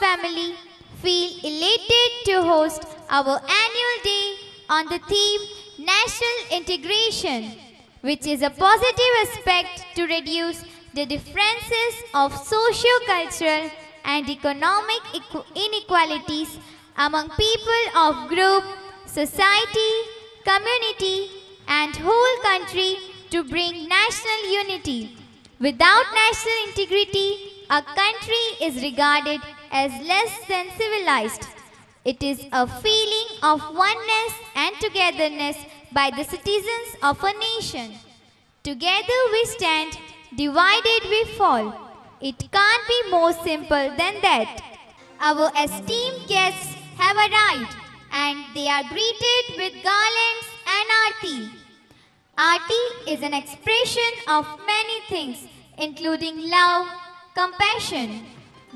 family feel elated to host our annual day on the theme National Integration, which is a positive aspect to reduce the differences of socio-cultural and economic inequalities among people of group, society, community, and whole country to bring national unity. Without national integrity, a country is regarded as less than civilized. It is a feeling of oneness and togetherness by the citizens of a nation. Together we stand, divided we fall. It can't be more simple than that. Our esteemed guests have arrived and they are greeted with garlands and aarti. Aarti is an expression of many things, including love, compassion,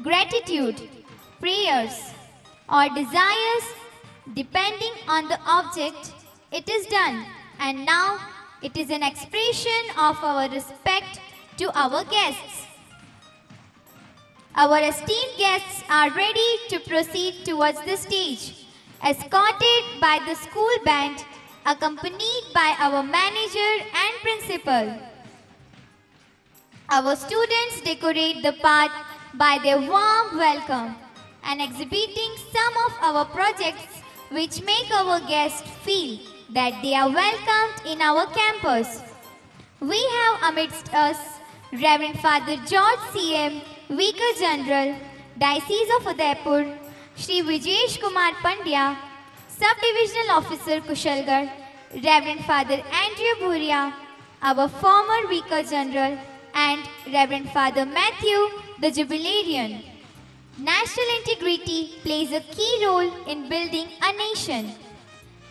gratitude, prayers, or desires. Depending on the object, it is done. And now, it is an expression of our respect to our guests. Our esteemed guests are ready to proceed towards the stage, escorted by the school band, accompanied by our manager and principal. Our students decorate the path by their warm welcome and exhibiting some of our projects which make our guests feel that they are welcomed in our campus. We have amidst us Reverend Father George C.M., Vicar General, Diocese of Udaipur, Shri Vijesh Kumar Pandya, Sub-Divisional Officer Kushalgarh, Reverend Father Andrew Bhuria, our former Vicar General, and Reverend Father Matthew, the Jubilarian. National integrity plays a key role in building a nation.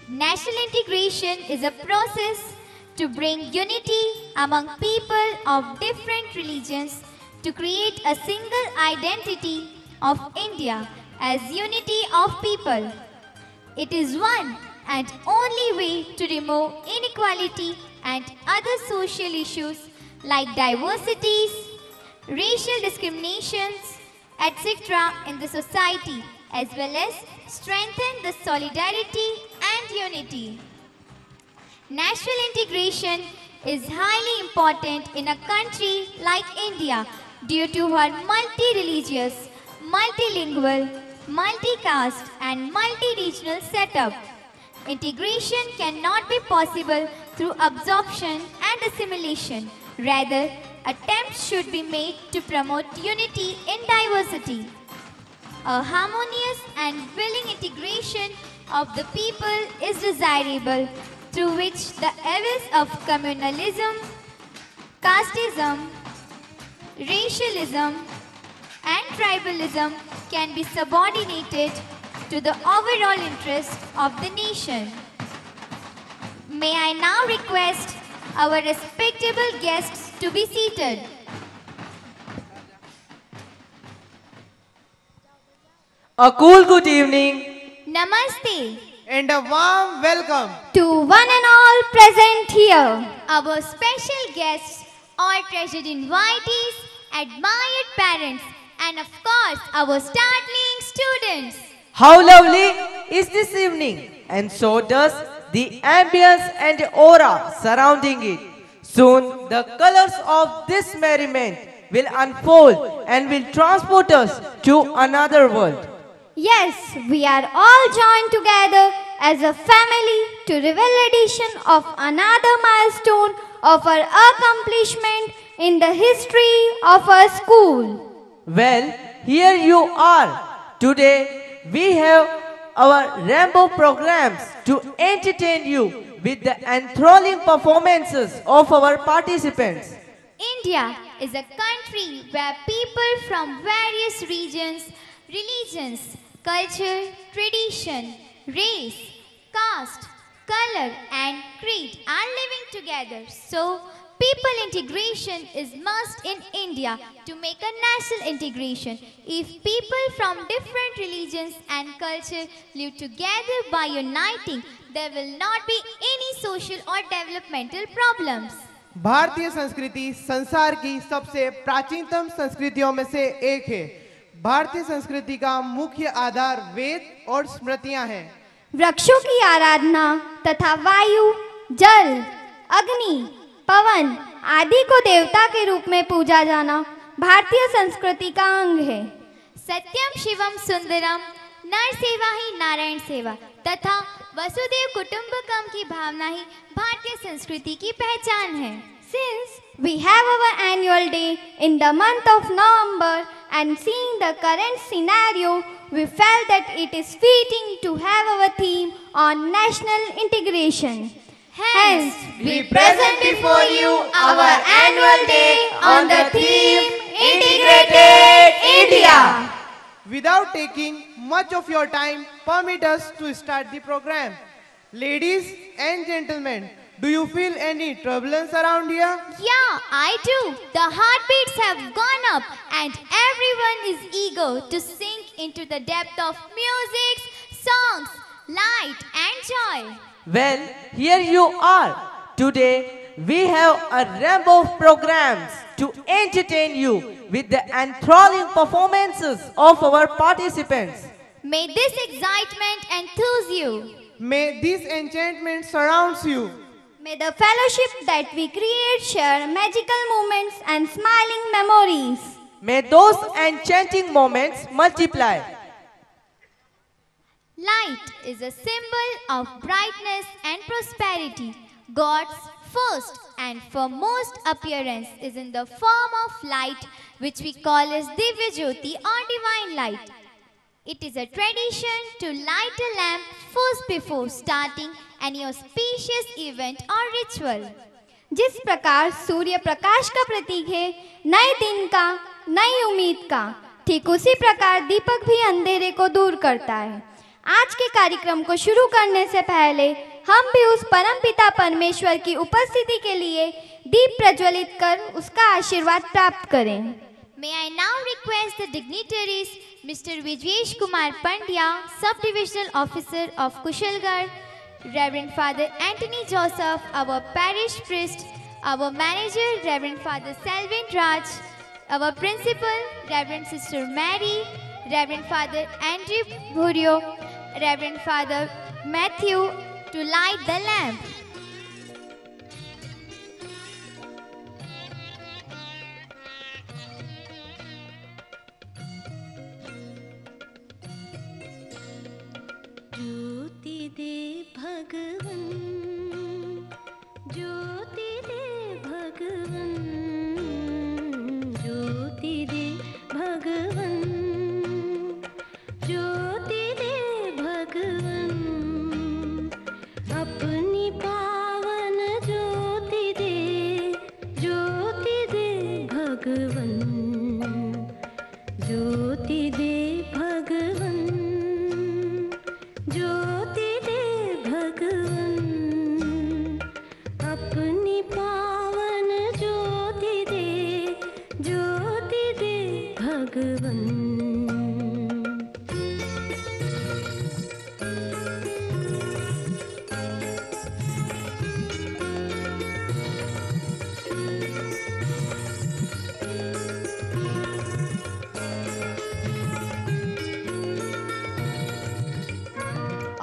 National integration is a process to bring unity among people of different religions to create a single identity of India as unity of people. It is one and only way to remove inequality and other social issues like diversities, racial discriminations, etc. in the society, as well as strengthen the solidarity and unity. National integration is highly important in a country like India due to her multi-religious, multilingual, multi-caste and multi-regional setup. Integration cannot be possible through absorption and assimilation. Rather, attempts should be made to promote unity in diversity. A harmonious and willing integration of the people is desirable, through which the evils of communalism, casteism, racialism, and tribalism can be subordinated to the overall interest of the nation. May I now request our respectable guests to be seated. A cool good evening Namaste and a warm welcome to one and all present here. Our special guests, all treasured invitees, admired parents, and of course our startling students. How lovely is this evening, and so does the ambience and aura surrounding it. Soon the colors of this merriment will unfold and will transport us to another world. Yes, we are all joined together as a family to reveal edition of another milestone of our accomplishment in the history of our school. Well, here you are. Today we have our rainbow programs to entertain you with the enthralling performances of our participants. India is a country where people from various regions, religions, culture, tradition, race, caste, color and creed are living together. So, people integration is must in India to make a national integration. If people from different religions and culture live together by uniting, there will not be any social or developmental problems. भारतीय संस्कृति संसार की सबसे प्राचीनतम संस्कृतियों में से एक है। भारतीय संस्कृति का मुख्य आधार वेद और स्मृतियां हैं। वृक्षों की आराधना तथा वायु, जल, अग्नि, पवन आदि को देवता के रूप में पूजा जाना भारतीय संस्कृति का अंग है। सत्यम शिवम सुंदरम, नर सेवा ही नारायण सेवा तथा वसुदेव कुटुंबकम की भावना ही भारतीय संस्कृति की पहचान है। Since we have our annual day in the month of November and seeing the current scenario, we felt that it is fitting to have our theme on national integration. Hence, We present before you our annual day on the theme Integrated India. Without taking much of your time, permit us to start the program. Ladies and gentlemen, do you feel any turbulence around here? Yeah, I do. The heartbeats have gone up and everyone is eager to sink into the depth of music, songs, light and joy. Well, here you are. Today we have a rainbow of programs to entertain you with the enthralling performances of our participants. May this excitement enthuse you. May this enchantment surrounds you. May the fellowship that we create share magical moments and smiling memories. May those enchanting moments multiply. Light is a symbol of brightness and prosperity. God's first and foremost appearance is in the form of light, which we call as Divya Jyoti or divine light. It is a tradition to light a lamp first before starting any auspicious event or ritual. जिस प्रकार सूर्य प्रकाश का प्रतीक है, नए दिन का, नई उम्मीद का, ठीक उसी प्रकार दीपक भी अंधेरे को दूर करता है। आज के कार्यक्रम को शुरू करने से पहले हम भी उस परमपिता परमेश्वर की उपस्थिति के लिए दीप प्रज्वलित कर उसका आशीर्वाद प्राप्त करें। May I now request the dignitaries, Mr. Vijesh Kumar Pandya, Sub-Divisional Officer of Kushalgarh, Reverend Father Anthony Joseph, our parish priest, our manager, Reverend Father Selvin Raj, our principal, Reverend Sister Mary, Reverend Father Andrew Bhurio, Reverend Father Matthew, to light the lamp. ज्योति दे भगवन, ज्योति दे भगवन, ज्योति दे भगवन, ज्योति दे भगवन, अपनी पावन ज्योति दे भगवन, ज्योति दे भगवन, ज्योति दे भगवन, अपनी पावन ज्योति दे भगवन।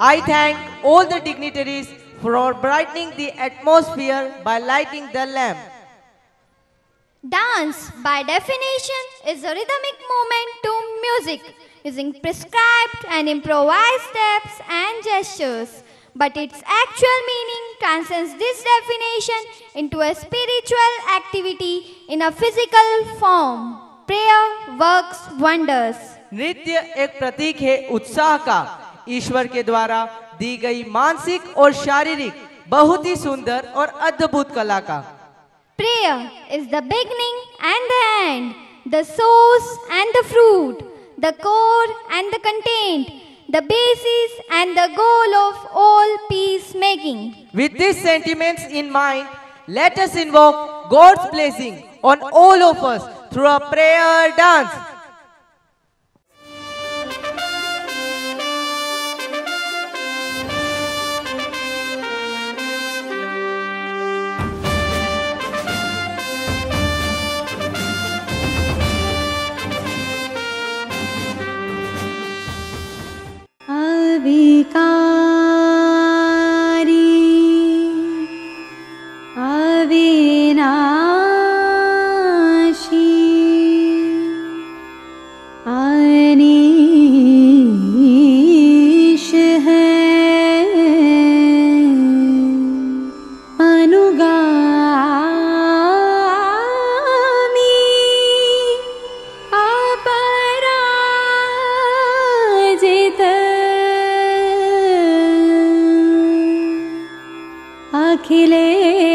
I thank all the dignitaries for brightening the atmosphere by lighting the lamp. Dance, by definition, is a rhythmic movement to music using prescribed and improvised steps and gestures. But its actual meaning transcends this definition into a spiritual activity in a physical form. Prayer works wonders. नृत्य एक प्रतीक है उत्साह का, ईश्वर के द्वारा दी गई मानसिक और शारीरिक बहुत ही सुंदर और अद्भुत कला का। Prayer is the beginning and the end, the source and the fruit, the core and the content, the basis and the goal of all peacemaking. With these sentiments in mind, let us invoke God's blessing on all of us through a prayer dance. Anish है अनुगामी अपराजित अखिलेश्वर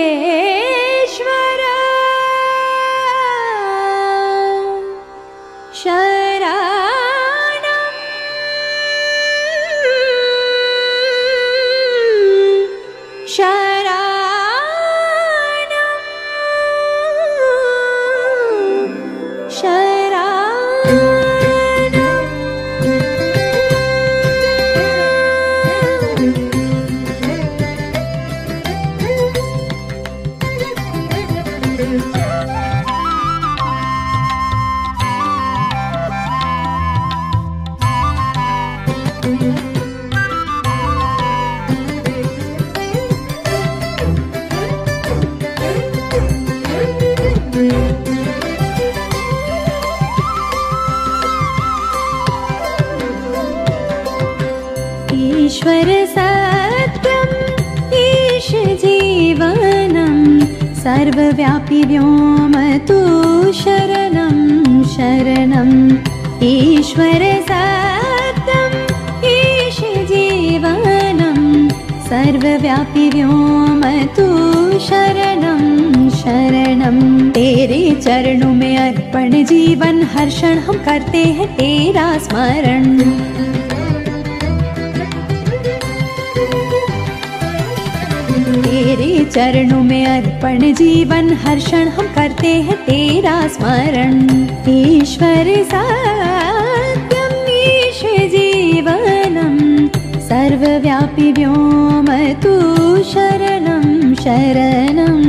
शरणं ईश्वर सत्यम् ईश जीवनं सर्वव्यापी व्योम तु शरणं शरणम् ईश्वर सत्यम् ईश जीवनं सर्वव्यापी व्योम तु शरणं शरणं तेरे चरणों में अर्पण जीवन हर क्षण हम करते हैं तेरा स्मरण तेरे चरणों में अर्पण जीवन हर क्षण हम करते हैं तेरा स्मरण ईश्वर सत्यम् ईश जीवनं सर्वव्यापी व्योम तु शरणं शरणम्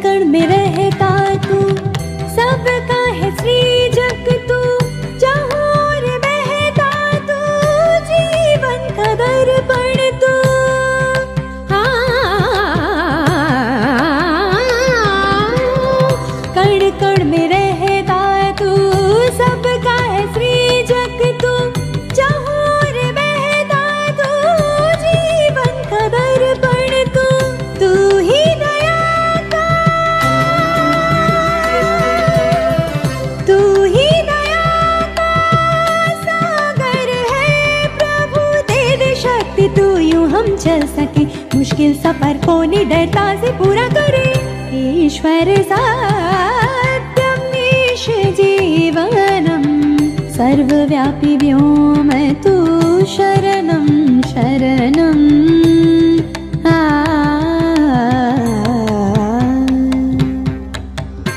कण में रहता तू सबका है सृजक तू जहाँ बहता तू जीवन का दर्पण तू कण कण में रहता तू सबका है सृजक तू जहाँ बहता तू जीवन का दर्पण तू तू ही तू यूं हम चल सके मुश्किल सफर को निडरता से पूरा करे ईश्वर सत्यम् ईश जीवनं सर्वव्यापी व्योम तु शरणं शरणम्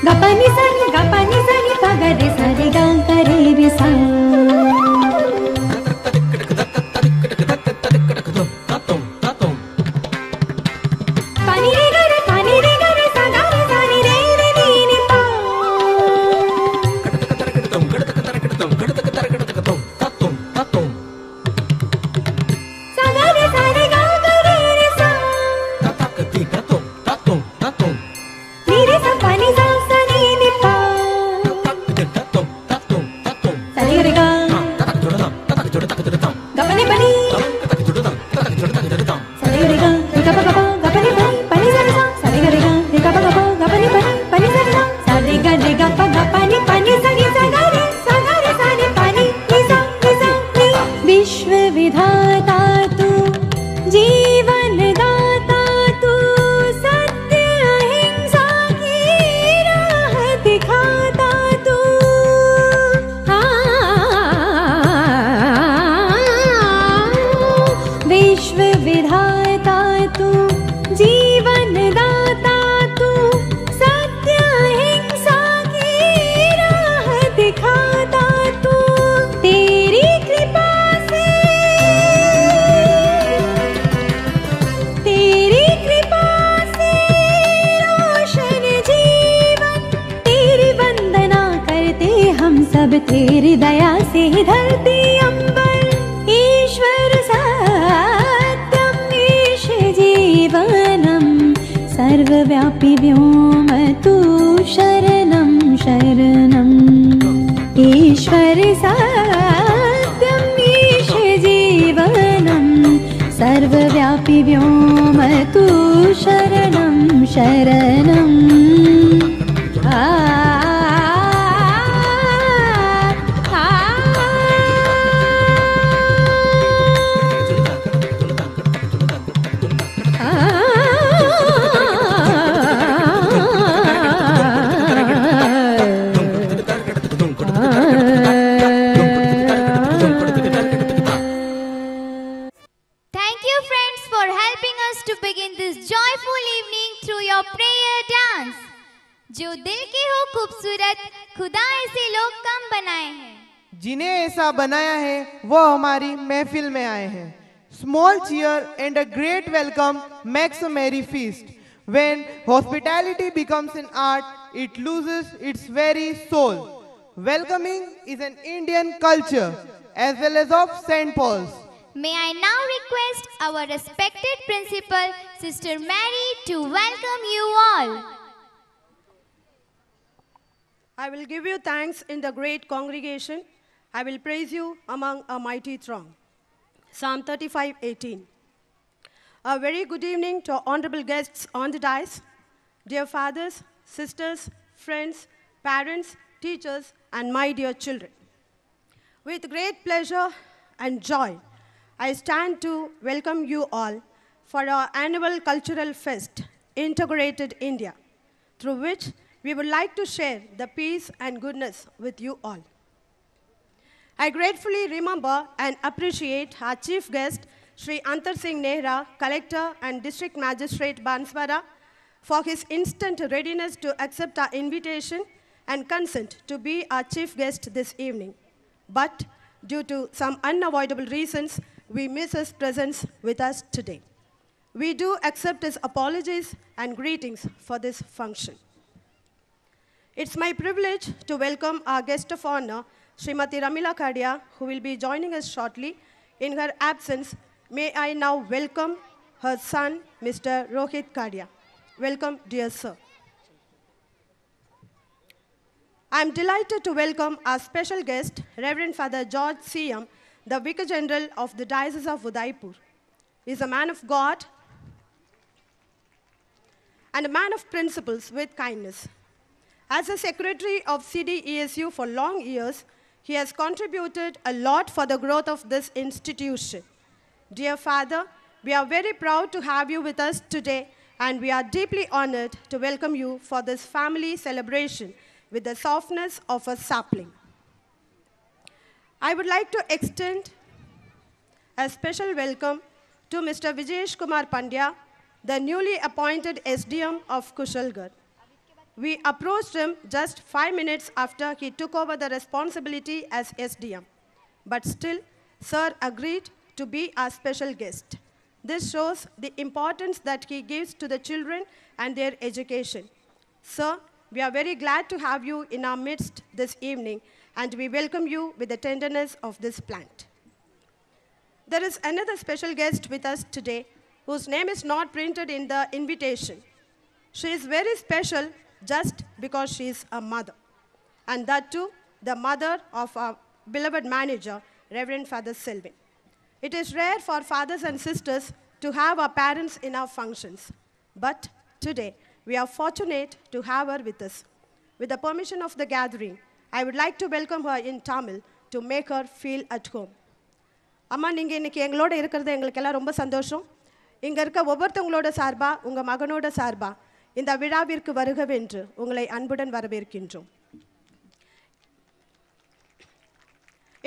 गपनि सनि पगरे सरि गा करे रे सा विधाता तू जीवन दाता तू सत्य अहिंसा की राह दिखाता तू सब तेरी दया से धरती अंबर ईश्वर सत्यम ईश जीवनम सर्वव्यापी व्योम तू शरणम शरणम ईश्वर सत्यम ईश जीवनम सर्वव्यापी व्योम तू शरणं शरणं Thank you, friends, for helping us to begin this joyful evening through your prayer dance. जो दिल के हो खूबसूरत, खुदा ऐसे लोग कम बनाए हैं. जिन्हें ऐसा बनाया है वो हमारी महफिल में आए हैं. Small cheer and a great welcome makes a merry feast. When hospitality becomes an art, it loses its very soul. Welcoming is an Indian culture as well as of St. Paul's. May I now request our respected principal, Sister Mary, to welcome you all. I will give you thanks in the great congregation. I will praise you among a mighty throng. Psalm 35:18. A very good evening to honorable guests on the dais, dear fathers, sisters, friends, parents, teachers, and my dear children. With great pleasure and joy, I stand to welcome you all for our annual cultural fest, Integrated India, through which we would like to share the peace and goodness with you all. I gratefully remember and appreciate our chief guest, Sri Antar Singh Nehra, Collector and District Magistrate Banswara, for his instant readiness to accept our invitation and consent to be our chief guest this evening. But due to some unavoidable reasons, we miss his presence with us today. We do accept his apologies and greetings for this function. It's my privilege to welcome our guest of honor, Srimati Ramila Kadia, who will be joining us shortly. In her absence, may I now welcome her son, Mr. Rohit Kadia. Welcome, dear sir. I'm delighted to welcome our special guest, Reverend Father George C.M., the Vicar General of the Diocese of Udaipur. He's a man of God and a man of principles with kindness. As a secretary of CDESU for long years, he has contributed a lot for the growth of this institution. Dear Father, we are very proud to have you with us today, and we are deeply honored to welcome you for this family celebration with the softness of a sapling. I would like to extend a special welcome to Mr. Vijesh Kumar Pandya, the newly appointed SDM of Kushalgarh. We approached him just 5 minutes after he took over the responsibility as SDM. But still, Sir agreed to be our special guest. This shows the importance that he gives to the children and their education. Sir, we are very glad to have you in our midst this evening, and we welcome you with the tenderness of this plant. There is another special guest with us today, whose name is not printed in the invitation. She is very special just because she is a mother, and that too, the mother of our beloved manager, Reverend Father Selvin. It is rare for fathers and sisters to have our parents in our functions, but today, we are fortunate to have her with us. With the permission of the gathering, I would like to welcome her in Tamil to make her feel at home. அம்மா, நீங்கள் இன்னைக்கு எங்களோட இருக்கிறது எங்களுக்கெல்லாம் ரொம்ப சந்தோஷம். இங்கே இருக்க ஒவ்வொருத்தவங்களோட சார்பா, உங்கள் மகனோட சார்பா, இந்த விழாவிற்கு வருகவென்று உங்களை அன்புடன் வரவேற்கின்றோம்.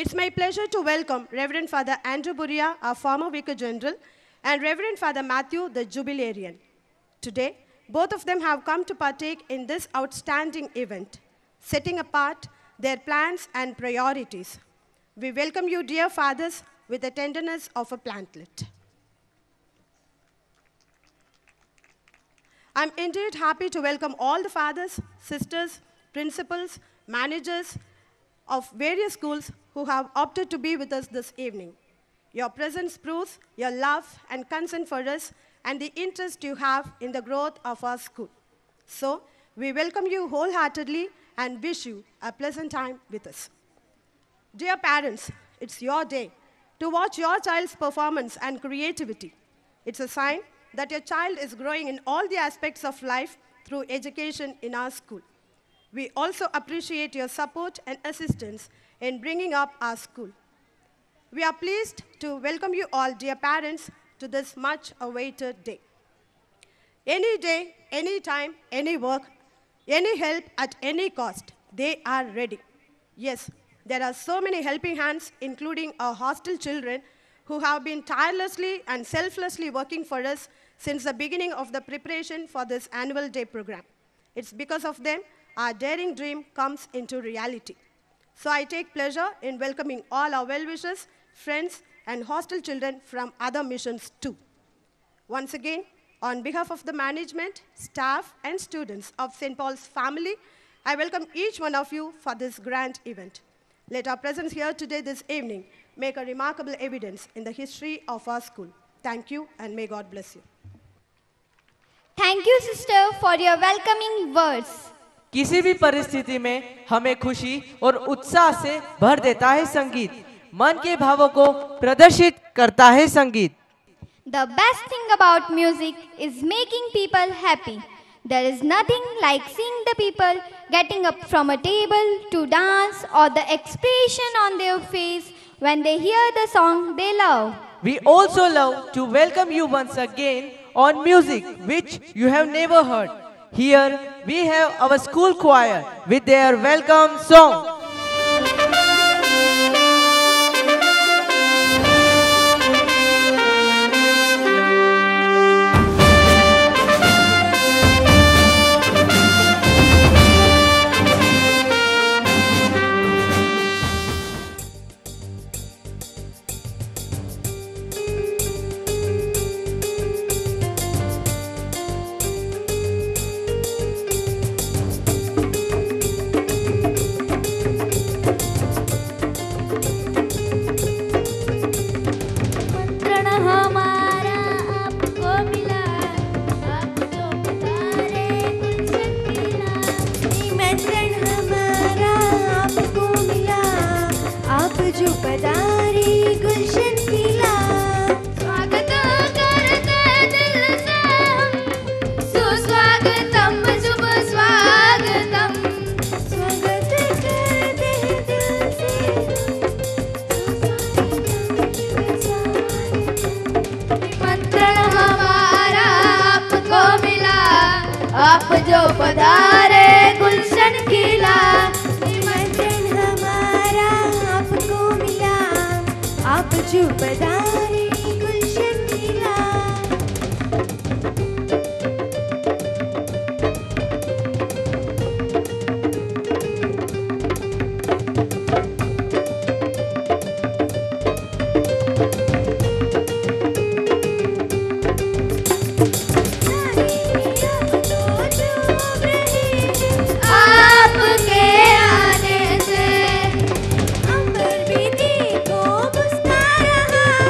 It's my pleasure to welcome Reverend Father Andrew Buria, our former Vicar General, and Reverend Father Matthew, the Jubilarian. Today, both of them have come to partake in this outstanding event, setting apart their plans and priorities. We welcome you, dear fathers, with the tenderness of a plantlet. I'm indeed happy to welcome all the fathers, sisters, principals, managers of various schools who have opted to be with us this evening. Your presence proves your love and concern for us and the interest you have in the growth of our school. So, we welcome you wholeheartedly and wish you a pleasant time with us. Dear parents, it's your day to watch your child's performance and creativity. It's a sign that your child is growing in all the aspects of life through education in our school. We also appreciate your support and assistance in bringing up our school. We are pleased to welcome you all, dear parents, to this much-awaited day. Any day, any time, any work, any help at any cost, they are ready. Yes, there are so many helping hands, including our hostel children, who have been tirelessly and selflessly working for us since the beginning of the preparation for this annual day program. It's because of them our daring dream comes into reality. So I take pleasure in welcoming all our well-wishers, friends, and hostel children from other missions too. Once again, on behalf of the management, staff, and students of St. Paul's family, I welcome each one of you for this grand event. Let our presence here today this evening make a remarkable evidence in the history of our school. Thank you, and may God bless you. Thank you, sister, for your welcoming words. किसी भी परिस्थिति में हमें खुशी और उत्साह से भर देता है संगीत, मन के भावों को प्रदर्शित करता है संगीत. The best thing about music is making people happy. There is nothing like seeing the people getting up from a table to dance or the expression on their face when they hear the song they love. We also love to welcome you once again on music which you have never heard. Here we have our school choir with their welcome song. आप जो पधारे गुलशन खिला, निमंत्रण हमारा आपको मिला, आप जो पधारे गुलशन खिला. आपके आने से अंबर भी देखो मुस्कुरा रहा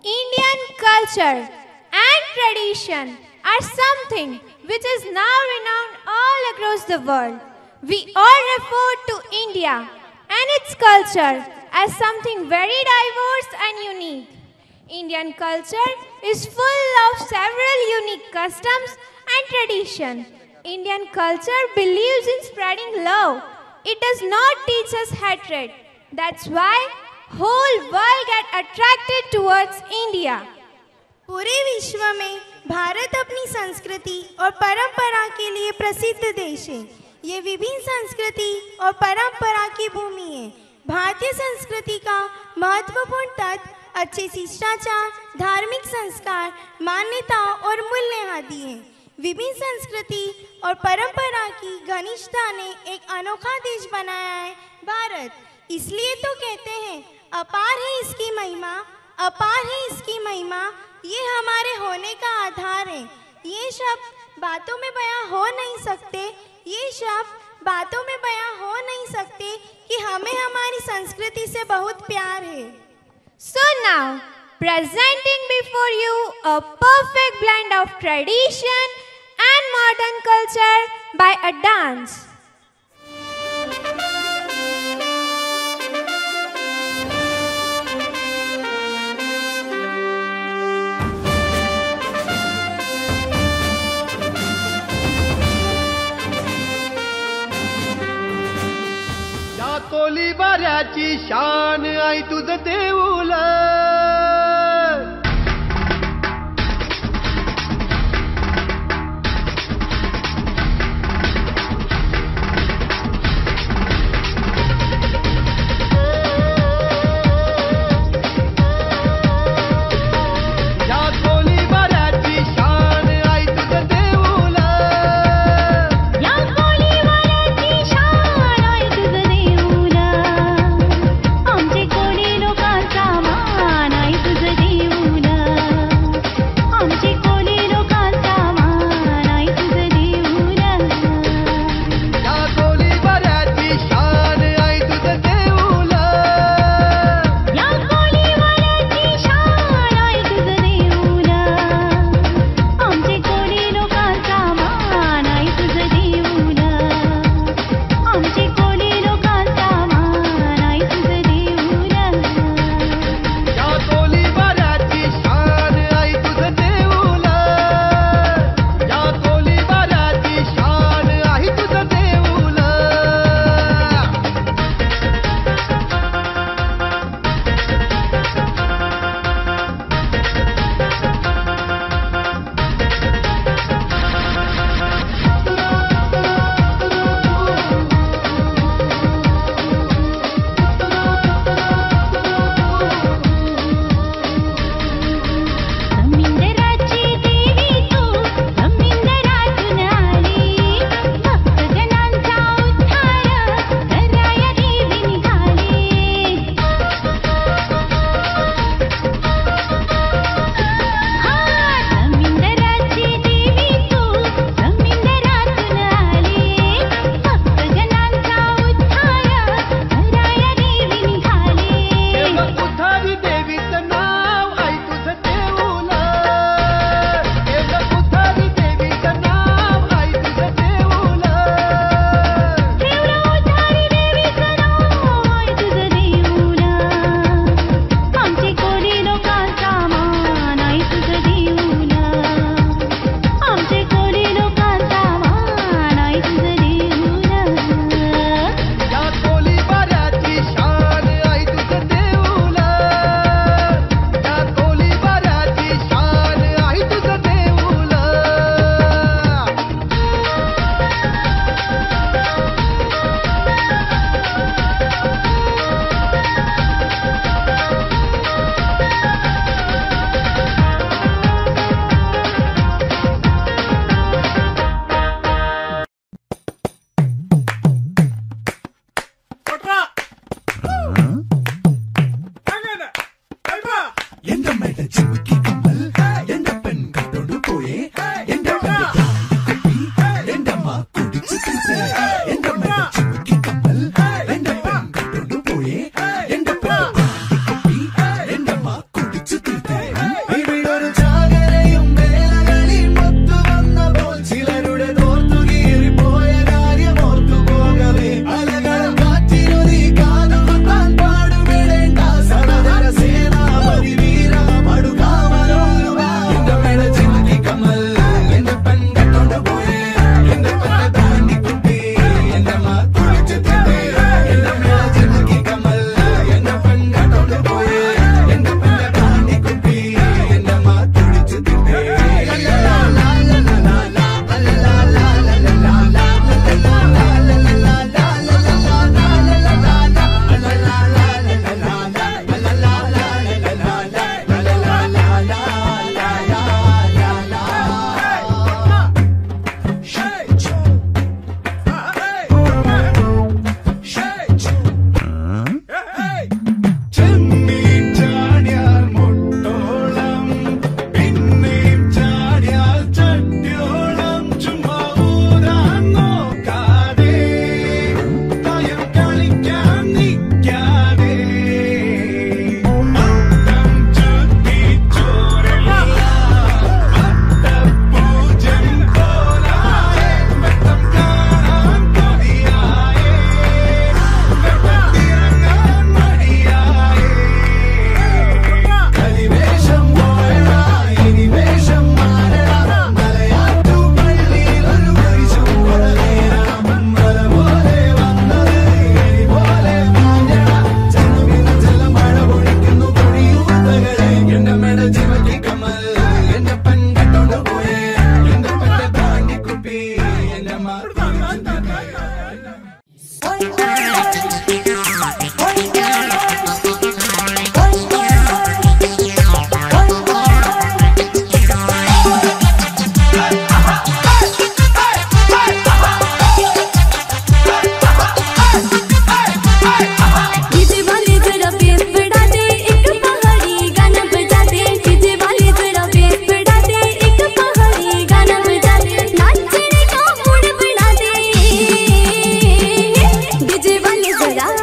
Indian culture and tradition are something which is now renowned all across the world. We all refer to India and its culture as something very diverse and unique. Indian culture is full of several unique customs and traditions. Indian culture believes in spreading love. It does not teach us hatred. That's why whole world get attracted towards India. पूरे विश्व में भारत अपनी संस्कृति और परंपरा के लिए प्रसिद्ध देश है। ये विभिन्न संस्कृति और परंपरा की भूमि है। भारतीय संस्कृति का महत्वपूर्ण तत्व अच्छे शिष्टाचार, धार्मिक संस्कार, मान्यताओं और मूल्य आदि हैं। विभिन्न संस्कृति और परंपरा की घनिष्ठता ने एक अनोखा देश बनाया है भारत। इसलिए तो कहते हैं अपार है इसकी महिमा, अपार है इसकी महिमा, ये हमारे होने का आधार है। ये शब्द बातों में बयां हो नहीं सकते, ये शब्द बातों में बयां हो नहीं सकते कि हमें हमारी संस्कृति से बहुत प्यार है। So now, presenting before you a perfect blend of tradition and modern culture by a dance. या कोली बाऱ्याची शान आई तुझं देऊळ आमचे कोळी लोकांचा मान जरा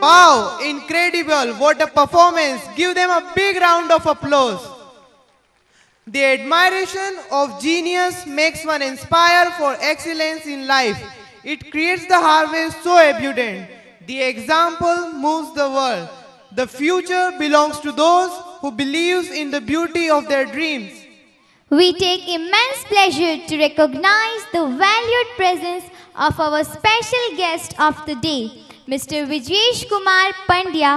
Wow, incredible. What a performance. Give them a big round of applause. The admiration of genius makes one inspire for excellence in life. It creates the harvest so abundant. The example moves the world. The future belongs to those who believes in the beauty of their dreams. We take immense pleasure to recognize the valued presence of our special guest of the day, Mr. Vijesh Kumar Pandya,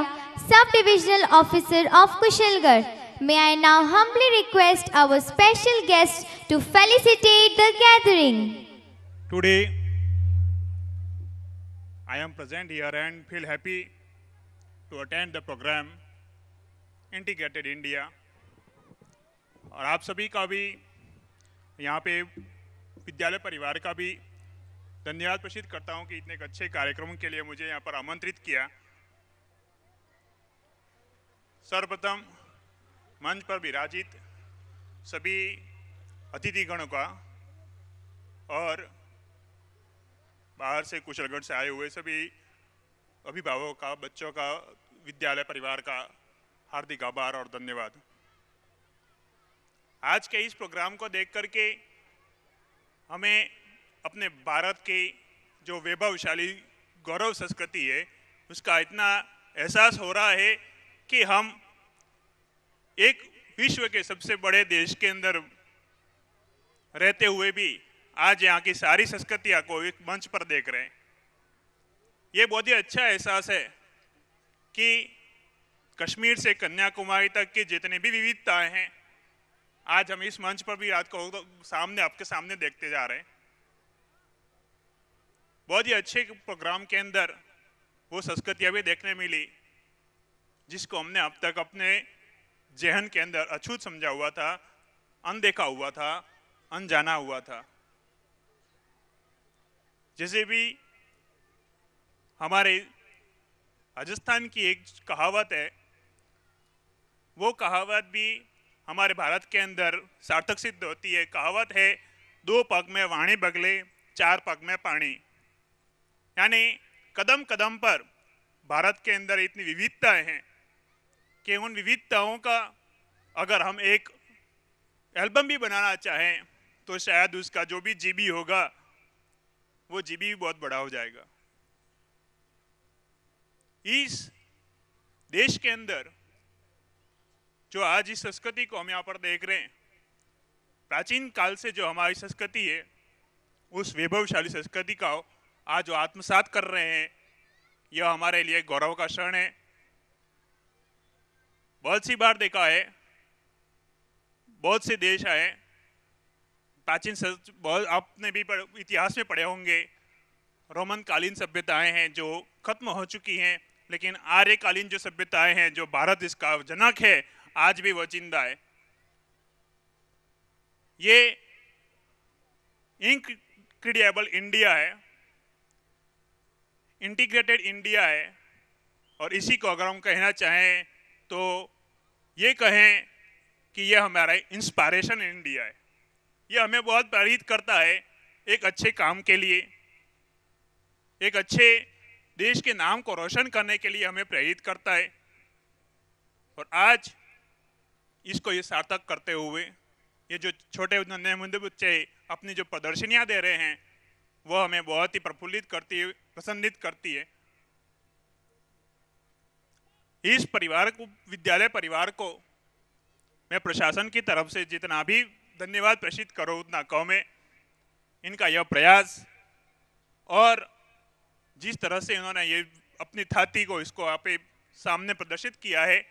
Sub-Divisional Officer of Kushalgarh. May I now humbly request our special guest to felicitate the gathering. Today, I am present here and feel happy to attend the program Integrated India. और आप सभी का भी यहाँ पे विद्यालय परिवार का भी धन्यवाद प्रेषित करता हूँ कि इतने एक अच्छे कार्यक्रम के लिए मुझे यहाँ पर आमंत्रित किया। सर्वप्रथम मंच पर विराजित सभी अतिथिगणों का और बाहर से कुशलगढ़ से आए हुए सभी अभिभावकों का, बच्चों का, विद्यालय परिवार का हार्दिक आभार और धन्यवाद। आज के इस प्रोग्राम को देख करके हमें अपने भारत की जो वैभवशाली गौरव संस्कृति है उसका इतना एहसास हो रहा है कि हम एक विश्व के सबसे बड़े देश के अंदर रहते हुए भी आज यहाँ की सारी संस्कृतियाँ को एक मंच पर देख रहे हैं। ये बहुत ही अच्छा एहसास है कि कश्मीर से कन्याकुमारी तक की जितनी भी विविधताएं हैं आज हम इस मंच पर भी रात को सामने आपके सामने देखते जा रहे हैं। बहुत ही अच्छे प्रोग्राम के अंदर वो संस्कृतियाँ भी देखने मिली जिसको हमने अब तक अपने जहन के अंदर अछूत समझा हुआ था, अनदेखा हुआ था, अनजाना हुआ था। जैसे भी हमारे राजस्थान की एक कहावत है, वो कहावत भी हमारे भारत के अंदर सार्थक सिद्ध होती है। कहावत है, 2 पग में वाणी बगले, 4 पग में पानी। यानी कदम कदम पर भारत के अंदर इतनी विविधताएं हैं कि उन विविधताओं का अगर हम एक एल्बम भी बनाना चाहें तो शायद उसका जो भी जीबी होगा वो जीबी भी बहुत बड़ा हो जाएगा। इस देश के अंदर जो आज इस संस्कृति को हम यहाँ पर देख रहे हैं, प्राचीन काल से जो हमारी संस्कृति है उस वैभवशाली संस्कृति का आज जो आत्मसात कर रहे हैं, यह हमारे लिए गौरव का क्षण है। बहुत सी बार देखा है, बहुत से देश आए, प्राचीन बहुत आपने भी इतिहास में पढ़े होंगे, रोमन कालीन सभ्यताएं हैं जो खत्म हो चुकी हैं, लेकिन आर्यकालीन जो सभ्यताएं हैं, जो भारत इसका जनक है, आज भी वह जिंदा है। ये इनक्रेडिबल इंडिया है, इंटीग्रेटेड इंडिया है। और इसी को अगर हम कहना चाहें तो ये कहें कि यह हमारा इंस्पायरेशन इंडिया है। यह हमें बहुत प्रेरित करता है एक अच्छे काम के लिए, एक अच्छे देश के नाम को रोशन करने के लिए हमें प्रेरित करता है। और आज इसको ये सार्थक करते हुए ये जो छोटे नन्हे मुन्ने बच्चे अपनी जो प्रदर्शनियां दे रहे हैं वो हमें बहुत ही प्रफुल्लित करती है, प्रसन्नित करती है। इस परिवार को, विद्यालय परिवार को मैं प्रशासन की तरफ से जितना भी धन्यवाद प्रेषित करो उतना कम है। इनका यह प्रयास और जिस तरह से इन्होंने ये अपनी थाती को इसको आप सामने प्रदर्शित किया है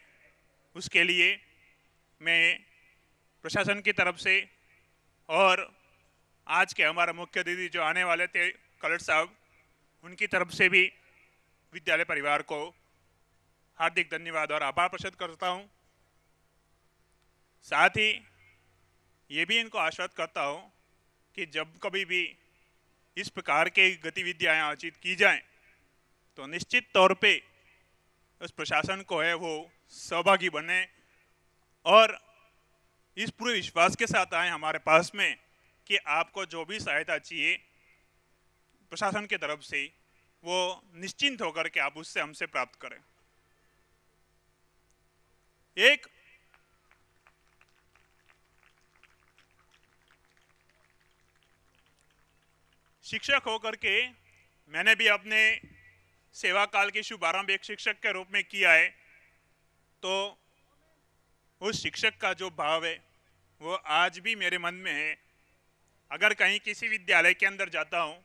उसके लिए मैं प्रशासन की तरफ से और आज के हमारा मुख्य अतिथि जो आने वाले थे कलर साहब, उनकी तरफ से भी विद्यालय परिवार को हार्दिक धन्यवाद और आभार प्रकट करता हूं। साथ ही ये भी इनको आश्वस्त करता हूं कि जब कभी भी इस प्रकार के गतिविधियां आयोजित की जाएं तो निश्चित तौर पे उस प्रशासन को है वो सहभागी बने और इस पूरे विश्वास के साथ आए हमारे पास में कि आपको जो भी सहायता चाहिए प्रशासन की तरफ से वो निश्चिंत होकर के आप उससे हमसे प्राप्त करें। एक शिक्षक होकर के मैंने भी अपने सेवा काल के शुभारंभ एक शिक्षक के रूप में किया है, तो उस शिक्षक का जो भाव है वो आज भी मेरे मन में है। अगर कहीं किसी विद्यालय के अंदर जाता हूँ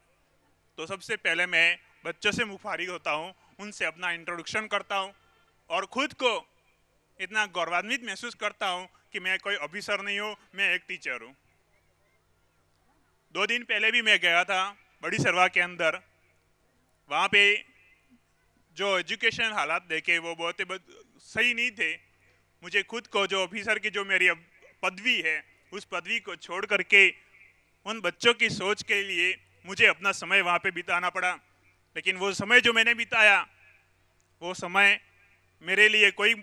तो सबसे पहले मैं बच्चों से मुखारिब होता हूँ, उनसे अपना इंट्रोडक्शन करता हूँ और खुद को इतना गौरवान्वित महसूस करता हूँ कि मैं कोई ऑफिसर नहीं हूँ, मैं एक टीचर हूँ। 2 दिन पहले भी मैं गया था बड़ी सरवा के अंदर, वहाँ पे जो एजुकेशन हालात देखे वो बहुत ही सही नहीं थे। मुझे खुद को जो ऑफिसर की जो मेरी पदवी है उस पदवी को छोड़ करके उन बच्चों की सोच के लिए मुझे अपना समय वहाँ पे बिताना पड़ा। लेकिन वो समय जो मैंने बिताया वो समय मेरे लिए कोई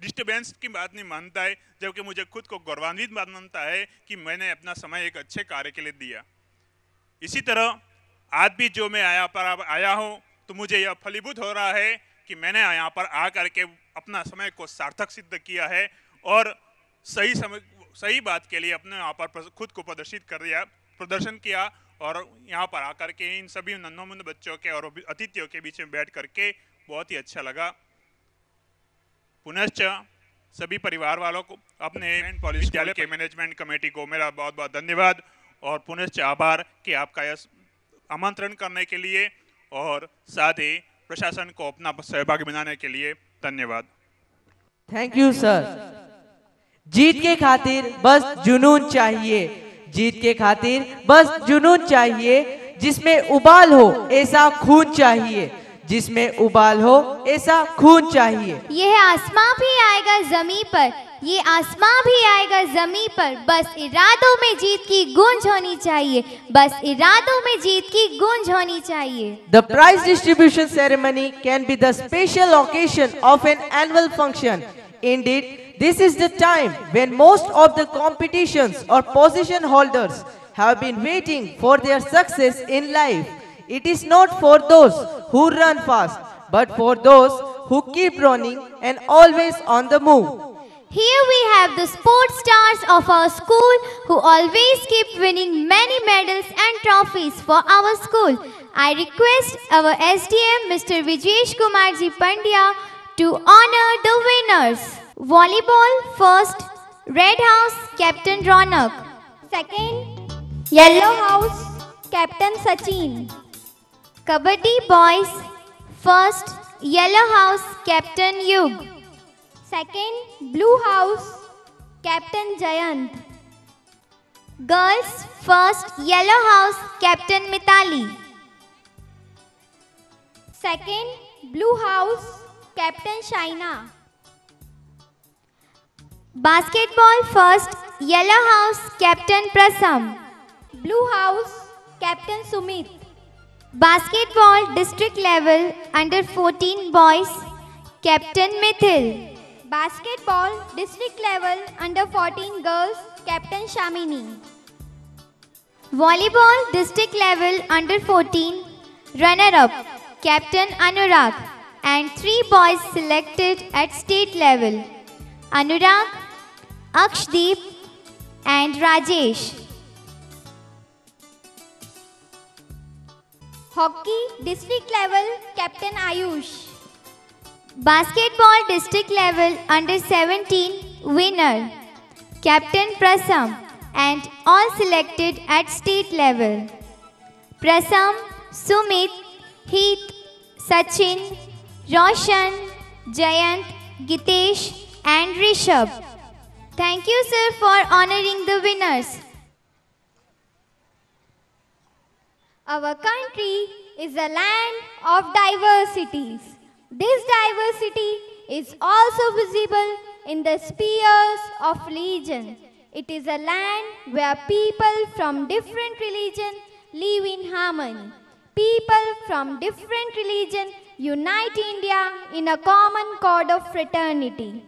डिस्टर्बेंस की बात नहीं मानता है, जबकि मुझे खुद को गौरवान्वित मानता है कि मैंने अपना समय एक अच्छे कार्य के लिए दिया। इसी तरह आज भी जो मैं आया हूँ तो मुझे यह फलीभूत हो रहा है कि मैंने यहाँ पर आ करके अपना समय को सार्थक सिद्ध किया है और सही बात के लिए अपने यहाँ पर खुद को प्रदर्शन किया और यहाँ पर आकर के इन सभी नन्हों-मुन्ध बच्चों के और अतिथियों के बीच में बैठ करके बहुत ही अच्छा लगा। पुनश्च सभी परिवार वालों को, अपने विद्यालय के मैनेजमेंट कमेटी को मेरा बहुत बहुत धन्यवाद और पुनश्च आभार कि आपका यह आमंत्रण करने के लिए और साथ ही प्रशासन को अपना सहभागी बनाने के लिए धन्यवाद। Thank you sir. जीत के खातिर बस जुनून चाहिए, जीत के खातिर बस जुनून चाहिए, जिसमें उबाल हो ऐसा खून चाहिए, जिसमें उबाल हो ऐसा खून चाहिए। यह आसमां भी आएगा जमीन पर, ये आसमां भी आएगा जमीन पर, बस इरादों में जीत की गूंज होनी चाहिए, बस इरादों में जीत की गूंज होनी चाहिए। The prize distribution ceremony can be the special occasion of an annual function. Indeed, this is the time when most of the competitions or position holders have been waiting for their success in life. It is not for those who run fast, but for those who keep running and always on the move. Here we have the sports stars of our school who always keep winning many medals and trophies for our school. I request our SDM Mr. Vijesh Kumarji Pandya to honor the winners. Volleyball first, Red House Captain Ronak. Second, Yellow House Captain Sachin. Kabaddi boys first, Yellow House Captain Yug. Second, Blue House Captain Jayant. Girls first, Yellow House Captain Mitali. Second, Blue House Captain Shaina. Basketball first, Yellow House Captain Prasam. Blue House Captain Sumit. Basketball district level under 14 boys, Captain Mithil. Basketball district level under 14 girls, Captain Shamini. Volleyball district level under 14, runner-up, Captain Anurag, and 3 boys selected at state level, Anurag, Akshdeep, and Rajesh. Hockey district level, Captain Ayush. Basketball district level under 17 winner, Captain Prasam, and all selected at state level, Prasam, Sumit, Heath, Sachin, Roshan, Jayant, Gitesh, and Rishabh. Thank you, sir, for honoring the winners. Our country is a land of diversities. This diversity is also visible in the spheres of religion. It is a land where people from different religions live in harmony. People from different religions unite India in a common code of fraternity.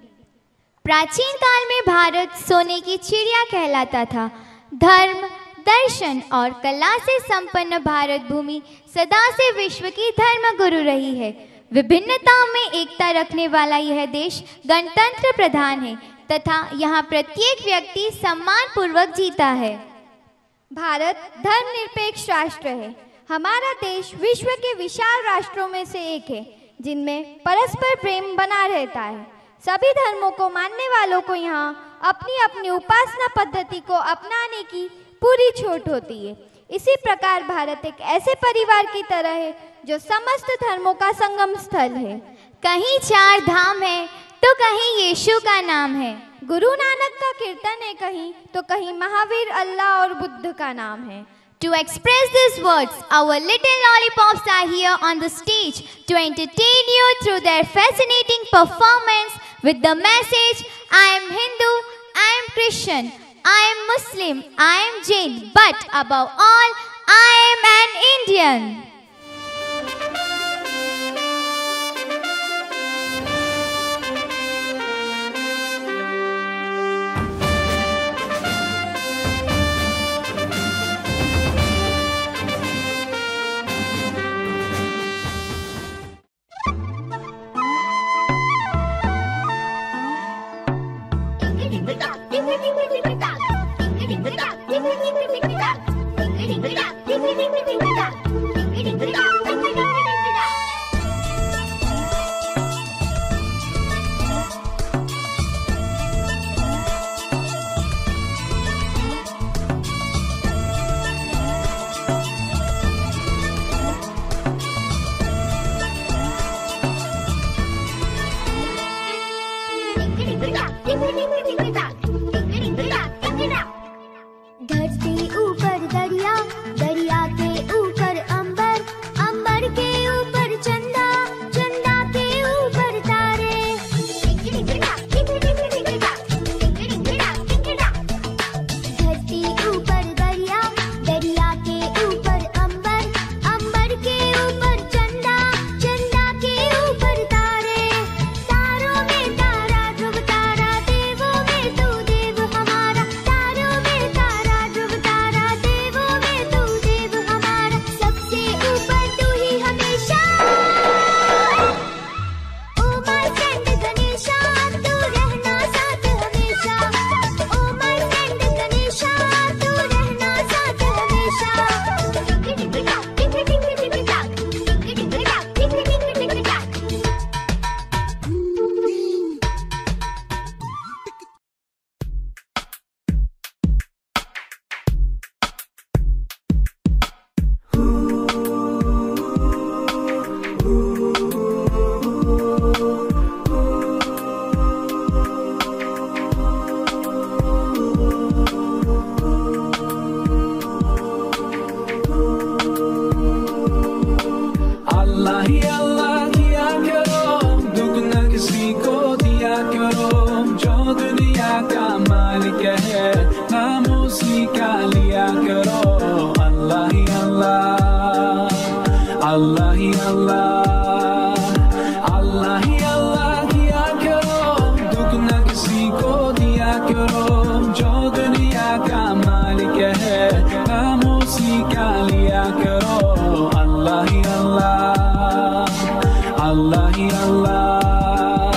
प्राचीन काल में भारत सोने की चिड़िया कहलाता था। धर्म, दर्शन और कला से संपन्न भारत भूमि सदा से विश्व की धर्म गुरु रही है। विभिन्नताओं में एकता रखने वाला यह देश गणतंत्र प्रधान है तथा यहाँ प्रत्येक व्यक्ति सम्मान पूर्वक जीता है। भारत धर्मनिरपेक्ष राष्ट्र है। हमारा देश विश्व के विशाल राष्ट्रों में से एक है जिनमें परस्पर प्रेम बना रहता है। सभी धर्मों को मानने वालों को यहाँ अपनी अपनी उपासना पद्धति को अपनाने की पूरी छूट होती है। इसी प्रकार भारत एक ऐसे परिवार की तरह है जो समस्त धर्मों का संगम स्थल है। कहीं 4 धाम है तो कहीं यीशु का नाम है। गुरु नानक का कीर्तन है कहीं तो कहीं महावीर, अल्लाह और बुद्ध का नाम है। To express these words, our little lollipops are here on the stage to entertain you through their fascinating performance with the message, I am Hindu, I am Christian, I am Muslim, I am Jain, but above all, I am an Indian. धरती ऊपर दरिया, दरिया के ऊपर अंबर, अंबर के ऊपर चंदा, चंदा के ऊपर तारे। धरती ऊपर दरिया, दरिया के ऊपर अंबर, अंबर के ऊपर चंदा, चंदा के ऊपर तारे। तारों में तारा ध्रुव तारा, देवों में तू देव हमारा। तारों में तारा ध्रुव तारा, देवों में तू देव हमारा। सबसे ऊपर तू ही हमेशा। ओ माय फ्रेंड गणेशा, तू रहना साथ हमेशा। ओ माय फ्रेंड गणेशा, तू रहना साथ हमेशा। अल्लाह ही अल्लाह किया करो, दुख न किसी को दिया करो। जो दुनिया का मालिक है, नाम उसी का लिया करो। अल्लाह ही अल्लाह, अल्लाह ही अल्लाह, अल्लाह ही अल्लाह किया करो, दुख न किसी को दिया करो। जो दुनिया का मालिक है, नाम उसी का लिया करो। अल्लाह ही अल्लाह, Allah hi Allah.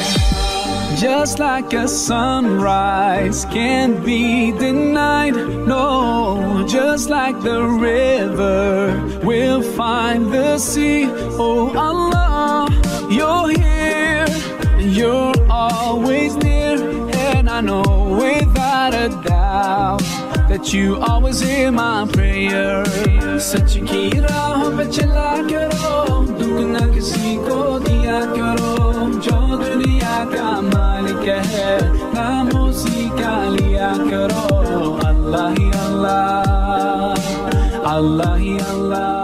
Just like a sunrise can't be denied, no. Just like the river will find the sea. Oh Allah, you're here, you're always near, and I know without a doubt that you always hear my prayer. सच की राह पे चला करो, दुख न किसी को दिया करो। जो दुनिया का मालिक है, नाम उसी का लिया करो। अल्लाह ही अल्लाह, अल्लाह ही अल्लाह।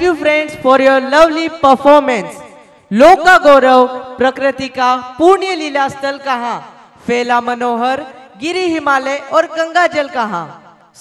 Thank you friends for your lovely performance. लोक का गौरव प्रकृति का पुण्य लीला स्थल कहाँ, फैला मनोहर गिरी हिमालय और गंगा जल कहाँ।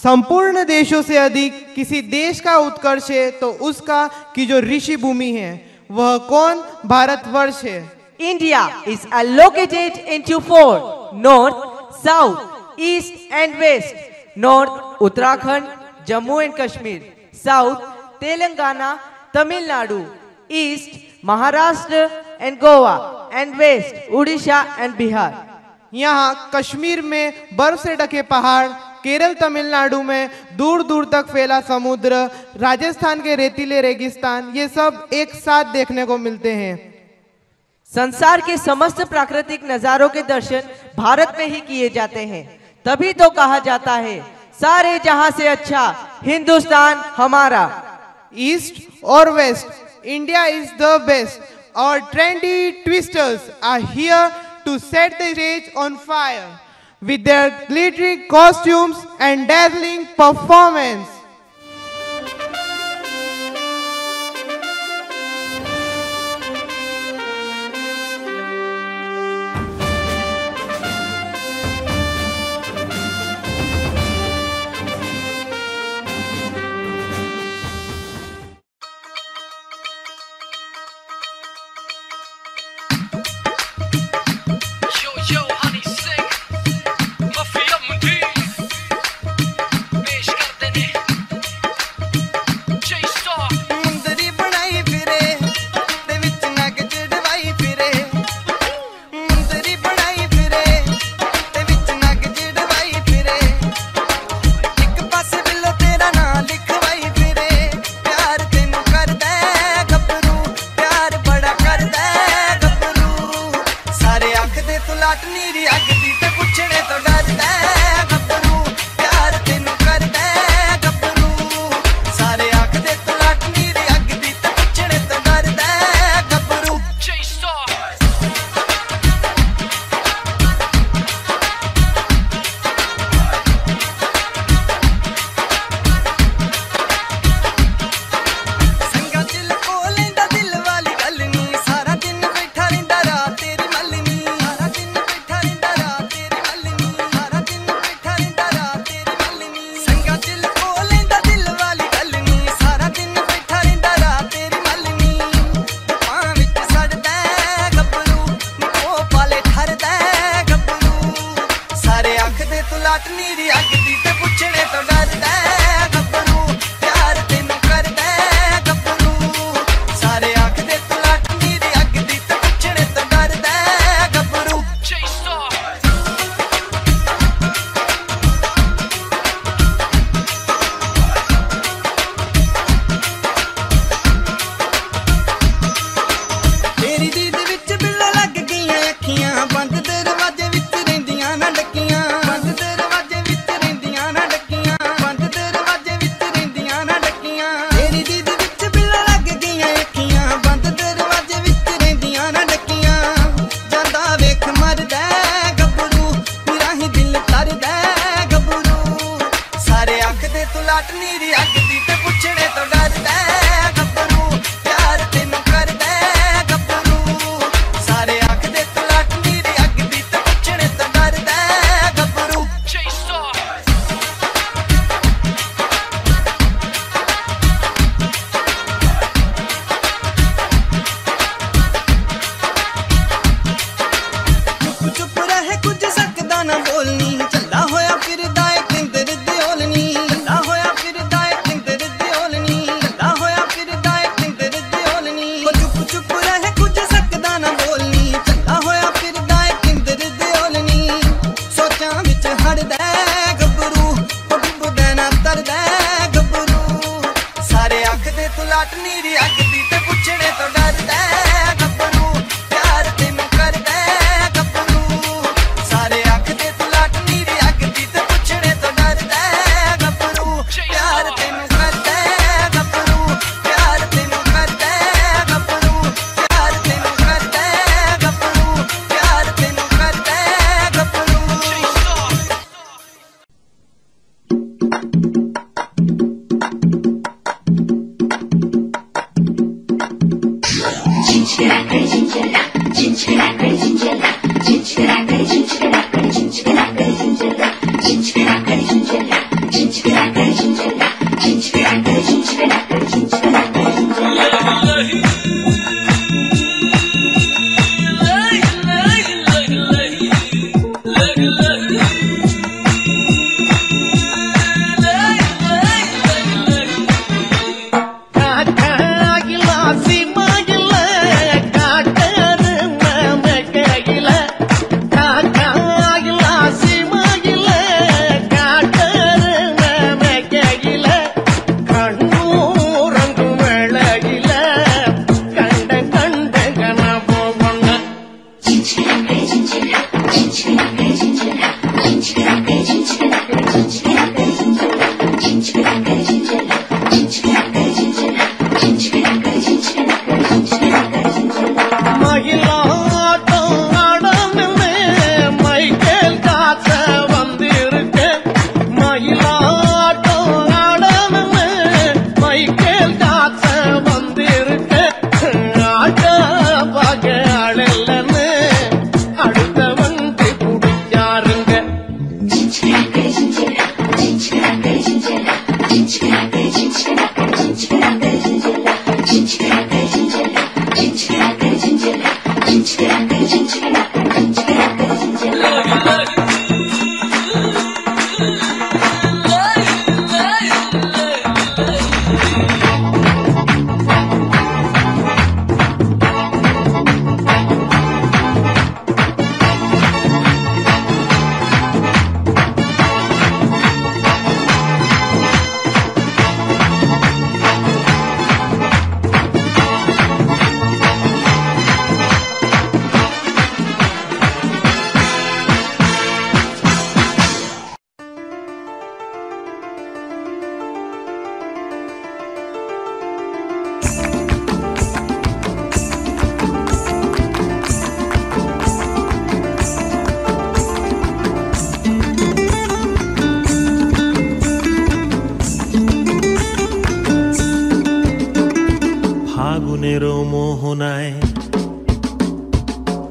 संपूर्ण देशों से अधिक किसी देश का उत्कर्ष है तो उसका की जो ऋषि भूमि है वह कौन, भारतवर्ष है। India is allocated into 4 north, south, east and west. North Uttarakhand, Jammu and Kashmir. South Telangana, Tamil Nadu. East Maharashtra and Goa and west Odisha and Bihar. यहाँ कश्मीर में बर्फ से ढके पहाड़, केरल तमिलनाडु में दूर दूर तक फैला समुद्र, राजस्थान के रेतीले रेगिस्तान, ये सब एक साथ देखने को मिलते हैं। संसार के समस्त प्राकृतिक नजारों के दर्शन भारत में ही किए जाते हैं, तभी तो कहा जाता है सारे जहां से अच्छा हिंदुस्तान हमारा। ईस्ट और west, India is the best. और trendy twisters are here to set the stage on fire with their glittering costumes and dazzling performance.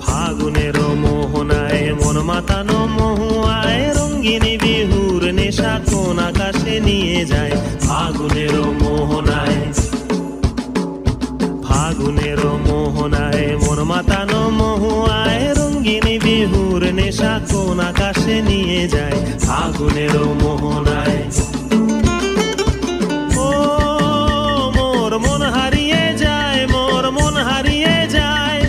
ফাগুনেরও মোহনায় মন মাতানো মহুয়ায় রঙ্গিনী বিহুর নেশা কোন আকাশে নিয়ে যায়। ফাগুনেরও মোহনায় মন মাতানো মহুয়ায় রঙ্গিনী বিহুর নেশা কোন আকাশে নিয়ে যায়। ফাগুনেরও মোহনায় মন হারিয়ে যায়, মোর মন হারিয়ে যায়,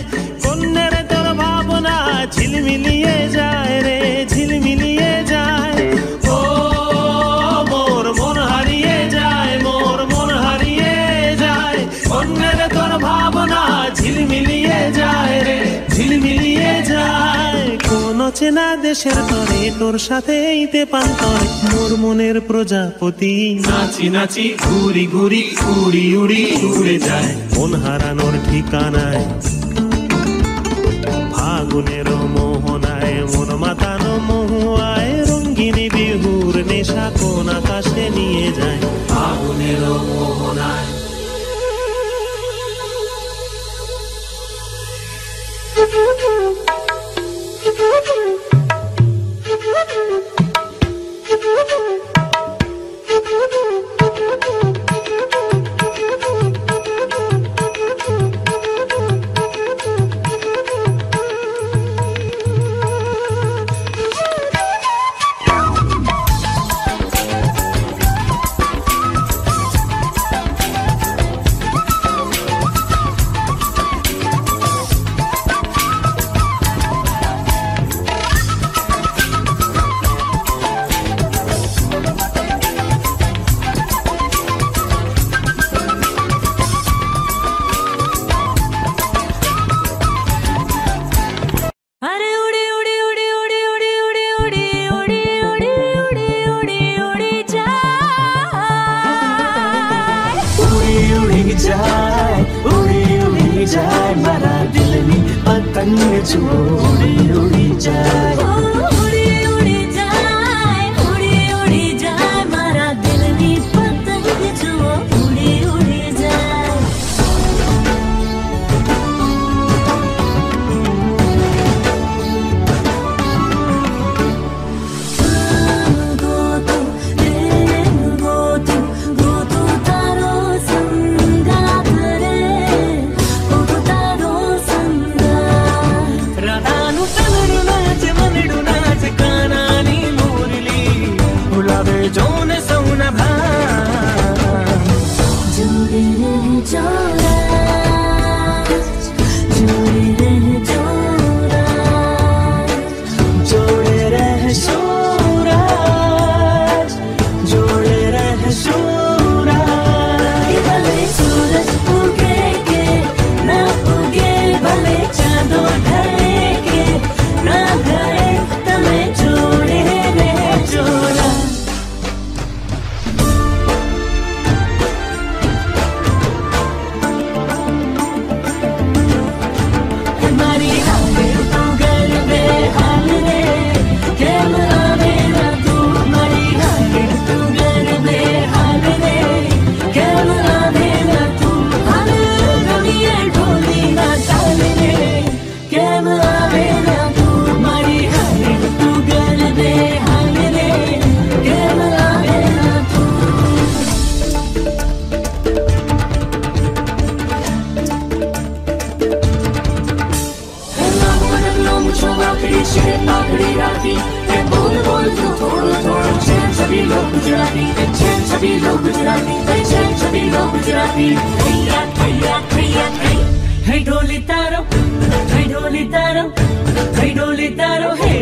কন্যের তোর ভাবনা ঝিলমিলিয়ে যায় রে, ঝিলমিলিয়ে যায়। ও মোর মন হারিয়ে যায়, মোর মন হারিয়ে যায়, কন্যের তোর ভাবনা ঝিলমিলিয়ে যায় রে, ঝিলমিলিয়ে যায়। কোন চেনা দেশের তরে তোর সাথে এইতে পান্তরে মোর মনের প্রজাপতি নাচি নাচি ঘুরি ঘুরি উড়ি উড়ি উড়ে যায় মন হারানোর ঠিকানায়। ফাগুনের মোহনায় মন মাতানো মহুয়ায় রঙ্গিনী বিহুর নেশা কোন আকাশে নিয়ে যায়। ফাগুনের মোহনায় गुजराती, छह छबी लो गुजराती, छह छबी लो गुजराती। हैया हैया हैया है, है ढोली तारो, है ढोली तारो, है ढोली तारो है।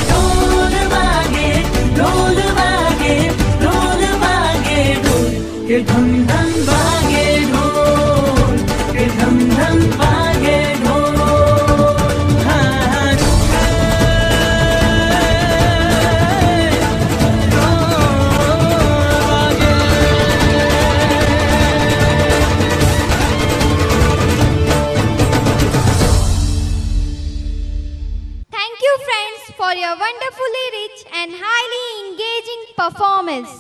ढोल वागे, ढोल वागे, ढोल वागे, ढोल के धम धम वागे ढोल, के धम धम वागे ढोल। Thank you, friends, for your wonderfully rich and highly engaging performance.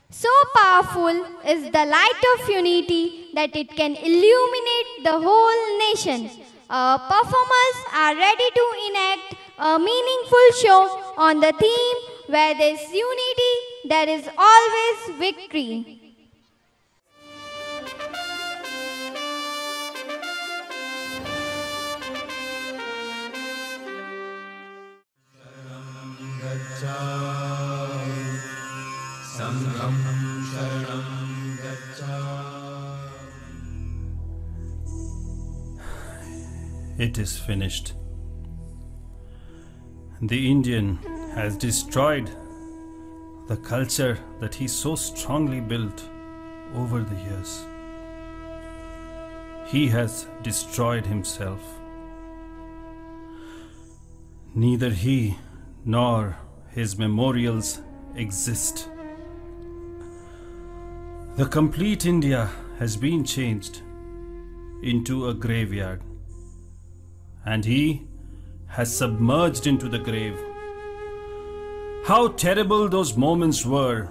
So powerful is the light of unity that it can illuminate the whole nation. Our performers are ready to enact a meaningful show on the theme where there is unity, there is always victory. संघं शरणं गच्छामि। It is finished. The Indian has destroyed the culture that he so strongly built over the years. He has destroyed himself. Neither he nor his memorials exist. The complete India has been changed into a graveyard, and he has submerged into the grave. How terrible those moments were.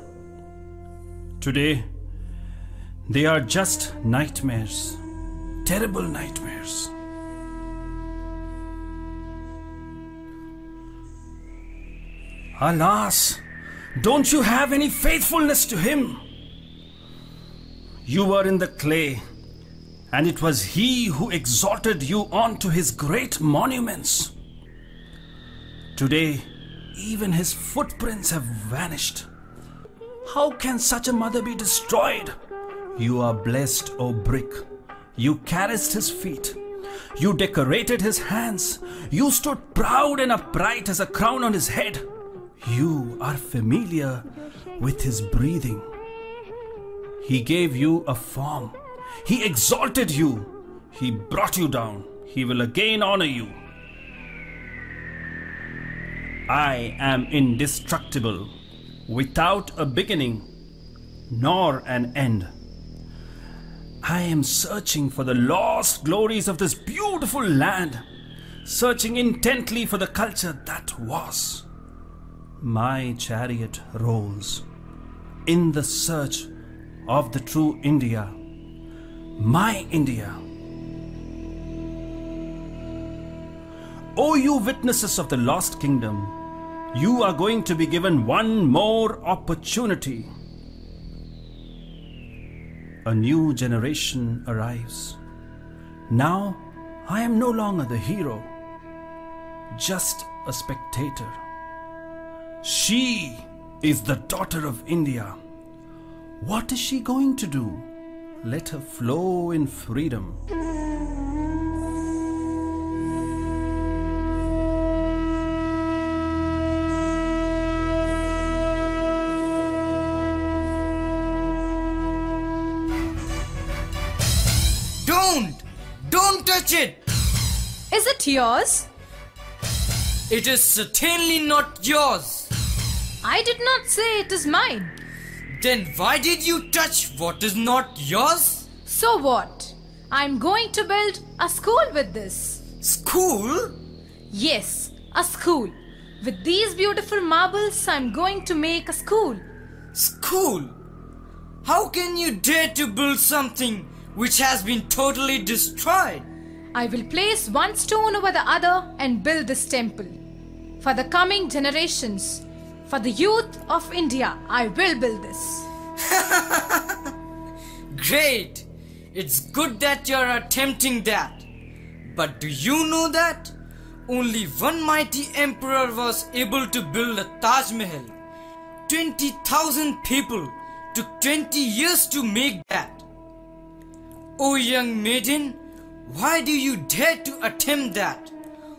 Today, they are just nightmares, terrible nightmares. Alas, don't you have any faithfulness to him? You were in the clay, and it was he who exalted you onto his great monuments. Today, even his footprints have vanished. How can such a mother be destroyed? You are blessed, O brick. You caressed his feet. You decorated his hands. You stood proud and upright as a crown on his head. You are familiar with his breathing. He gave you a form. He exalted you. He brought you down. He will again honor you. I am indestructible, without a beginning nor an end. I am searching for the lost glories of this beautiful land, searching intently for the culture that was. My chariot rolls in the search of the true India, my India. O you witnesses of the lost kingdom, you are going to be given one more opportunity. A new generation arrives. Now I am no longer the hero, just a spectator. She is the daughter of India. What is she going to do? Let her flow in freedom. Don't touch it! Is it yours? It is certainly not yours. I did not say it is mine. Then why did you touch what is not yours? So what? I'm going to build a school with this. School? Yes, a school. With these beautiful marbles, I'm going to make a school. School? How can you dare to build something which has been totally destroyed? I will place one stone over the other and build this temple. For the coming generations, for the youth of India, I will build this. Great! It's good that you're attempting that. But do you know that only one mighty emperor was able to build a Taj Mahal? 20,000 people took 20 years to make that. O young maiden, why do you dare to attempt that?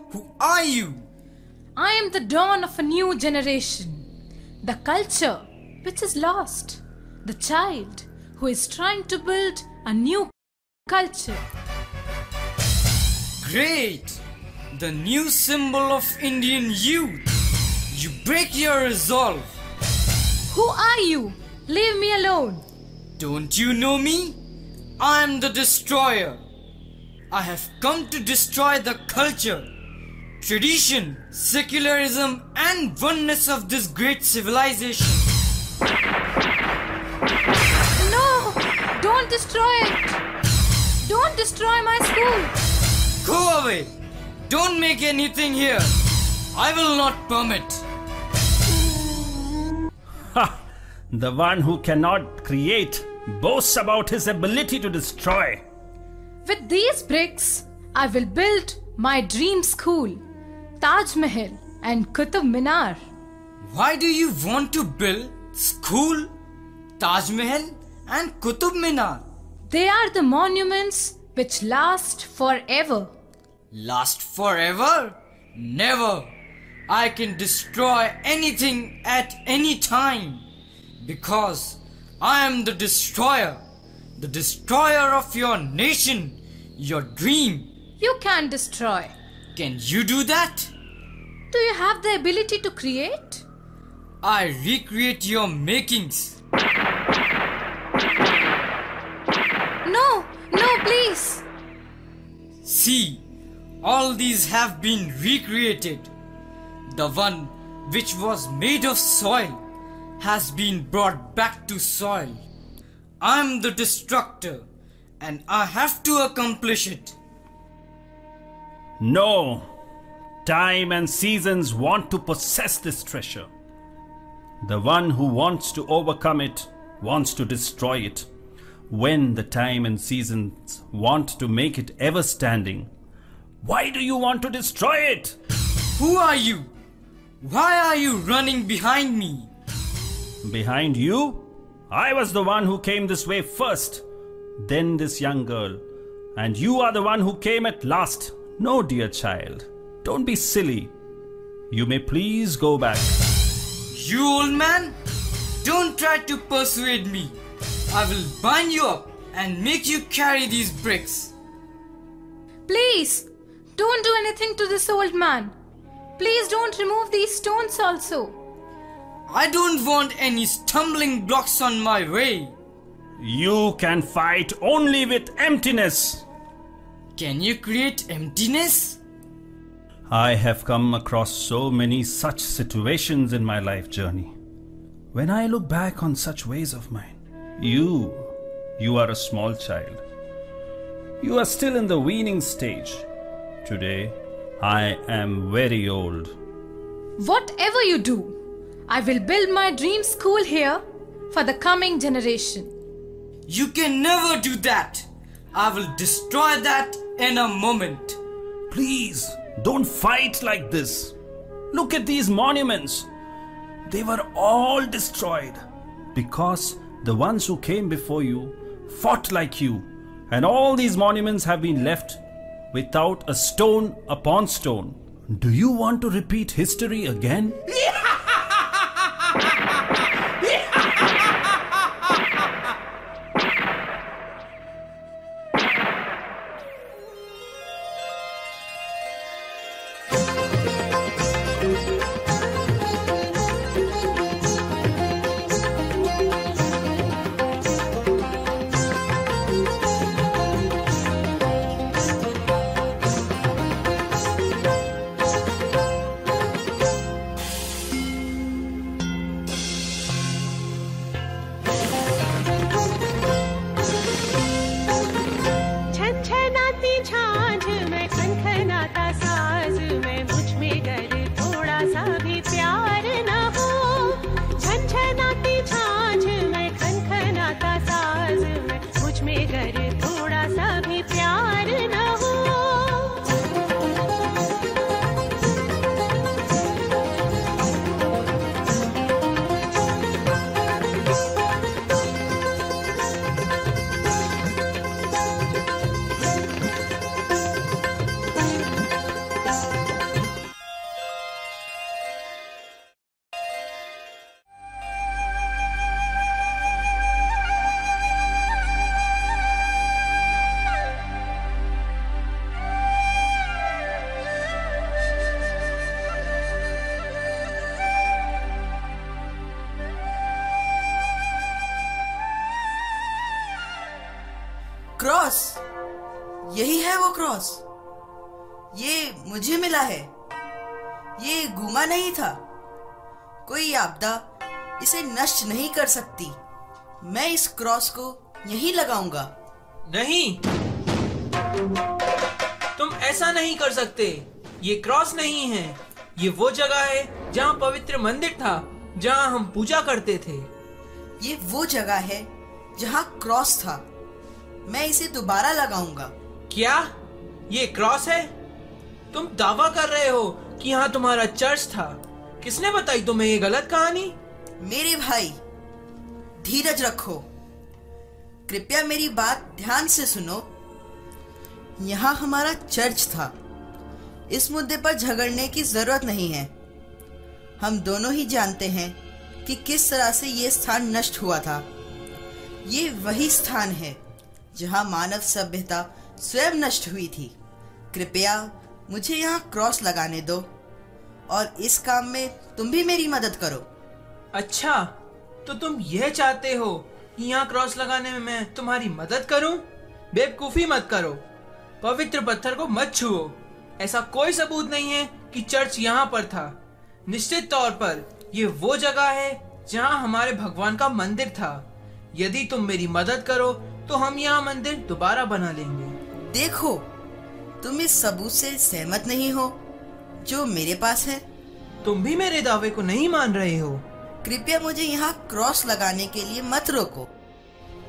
Who are you? I am the dawn of a new generation. The culture which is lost. The child who is trying to build a new culture. Great! The new symbol of Indian youth. You break your resolve. Who are you? Leave me alone. Don't you know me? I am the destroyer. I have come to destroy the culture, tradition, secularism and oneness of this great civilization. No! Don't destroy it! Don't destroy my school! Go away! Don't make anything here. I will not permit. Ha! The one who cannot create boasts about his ability to destroy. With these bricks, I will build my dream school, Taj Mahal and Qutub Minar. Why do you want to build school, Taj Mahal and Qutub Minar? They are the monuments which last forever. Last forever? Never. I can destroy anything at any time because I am the destroyer of your nation, your dream. You can destroy. Can you do that? Do you have the ability to create? I recreate your makings. No, please. See, all these have been recreated. The one which was made of soil has been brought back to soil. I am the destructor and I have to accomplish it. No. Time and seasons want to possess this treasure. The one who wants to overcome it wants to destroy it. When the time and seasons want to make it ever standing, why do you want to destroy it? Who are you? Why are you running behind me? Behind you? I was the one who came this way first, then this young girl, and you are the one who came at last. No, dear child, don't be silly. You may please go back. You old man, don't try to persuade me. I will bind you up and make you carry these bricks. Please, don't do anything to this old man. Please don't remove these stones also. I don't want any stumbling blocks on my way. You can fight only with emptiness. Can you create emptiness? I have come across so many such situations in my life journey. When I look back on such ways of mine, you are a small child. You are still in the weaning stage. Today, I am very old. Whatever you do, I will build my dream school here for the coming generation. You can never do that. I will destroy that in a moment. Please, don't fight like this. Look at these monuments. They were all destroyed because the ones who came before you fought like you, and all these monuments have been left without a stone upon stone. Do you want to repeat history again? Cross, यही है वो cross. ये मुझे मिला है, ये गुमा नहीं था। कोई आपदा इसे नष्ट नहीं कर सकती। मैं इस क्रॉस को यहीं लगाऊंगा। नहीं, तुम ऐसा नहीं कर सकते। ये क्रॉस नहीं है, ये वो जगह है जहाँ पवित्र मंदिर था, जहाँ हम पूजा करते थे। ये वो जगह है जहाँ क्रॉस था। मैं इसे दोबारा लगाऊंगा। क्या ये क्रॉस है? तुम दावा कर रहे हो कि यहाँ तुम्हारा चर्च था। किसने बताई तुम्हें ये गलत कहानी? मेरे भाई, धीरज रखो। कृपया मेरी बात ध्यान से सुनो। यहाँ हमारा चर्च था। इस मुद्दे पर झगड़ने की जरूरत नहीं है। हम दोनों ही जानते हैं कि किस तरह से ये स्थान नष्ट हुआ था। ये वही स्थान है जहाँ मानव सभ्यता स्वयं नष्ट हुई थी। कृपया मुझे यहाँ क्रॉस लगाने दो और इस काम में तुम भी मेरी मदद करो। अच्छा, तो तुम यह चाहते हो कि यहाँ क्रॉस लगाने में मैं तुम्हारी मदद करूं? बेवकूफी मत करो। पवित्र पत्थर को मत छुओ। ऐसा कोई सबूत नहीं है कि चर्च यहाँ पर था। निश्चित तौर पर ये वो जगह है जहाँ हमारे भगवान का मंदिर था। यदि तुम मेरी मदद करो तो हम यहाँ मंदिर दोबारा बना लेंगे। देखो, तुम इस सबूत से सहमत नहीं हो जो मेरे पास है। तुम भी मेरे दावे को नहीं मान रहे हो। कृपया मुझे यहाँ क्रॉस लगाने के लिए मत रोको।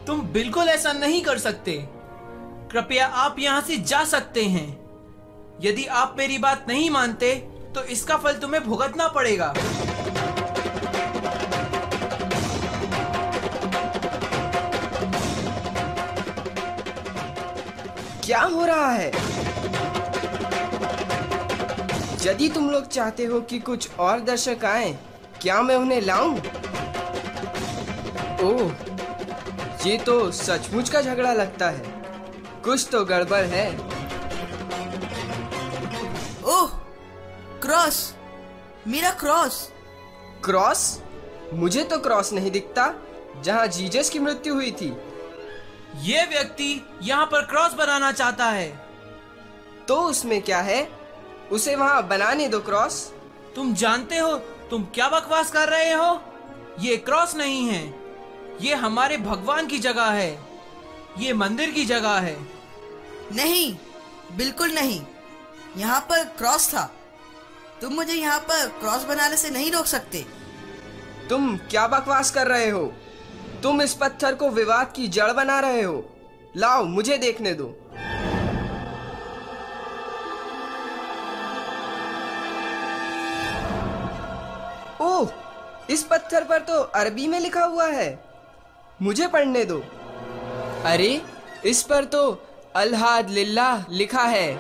तुम बिल्कुल ऐसा नहीं कर सकते। कृपया आप यहाँ से जा सकते हैं। यदि आप मेरी बात नहीं मानते तो इसका फल तुम्हें भुगतना पड़ेगा। क्या हो रहा है? यदि तुम लोग चाहते हो कि कुछ और दर्शक आएं, क्या मैं उन्हें लाऊं? ओह, ये तो सचमुच का झगड़ा लगता है। कुछ तो गड़बड़ है। ओह, क्रॉस, मेरा क्रॉस। क्रॉस? मुझे तो क्रॉस नहीं दिखता जहाँ जीसस की मृत्यु हुई थी। ये व्यक्ति यहाँ पर क्रॉस बनाना चाहता है। तो उसमें क्या है? उसे वहाँ बनाने दो क्रॉस। तुम जानते हो तुम क्या बकवास कर रहे हो? ये क्रॉस नहीं है, ये हमारे भगवान की जगह है। ये मंदिर की जगह है। नहीं, बिल्कुल नहीं। यहाँ पर क्रॉस था। तुम मुझे यहाँ पर क्रॉस बनाने से नहीं रोक सकते। तुम क्या बकवास कर रहे हो? तुम इस पत्थर को विवाद की जड़ बना रहे हो। लाओ, मुझे देखने दो। ओह, इस पत्थर पर तो अरबी में लिखा हुआ है। मुझे पढ़ने दो। अरे, इस पर तो अल्हाद लिल्लाह लिखा है।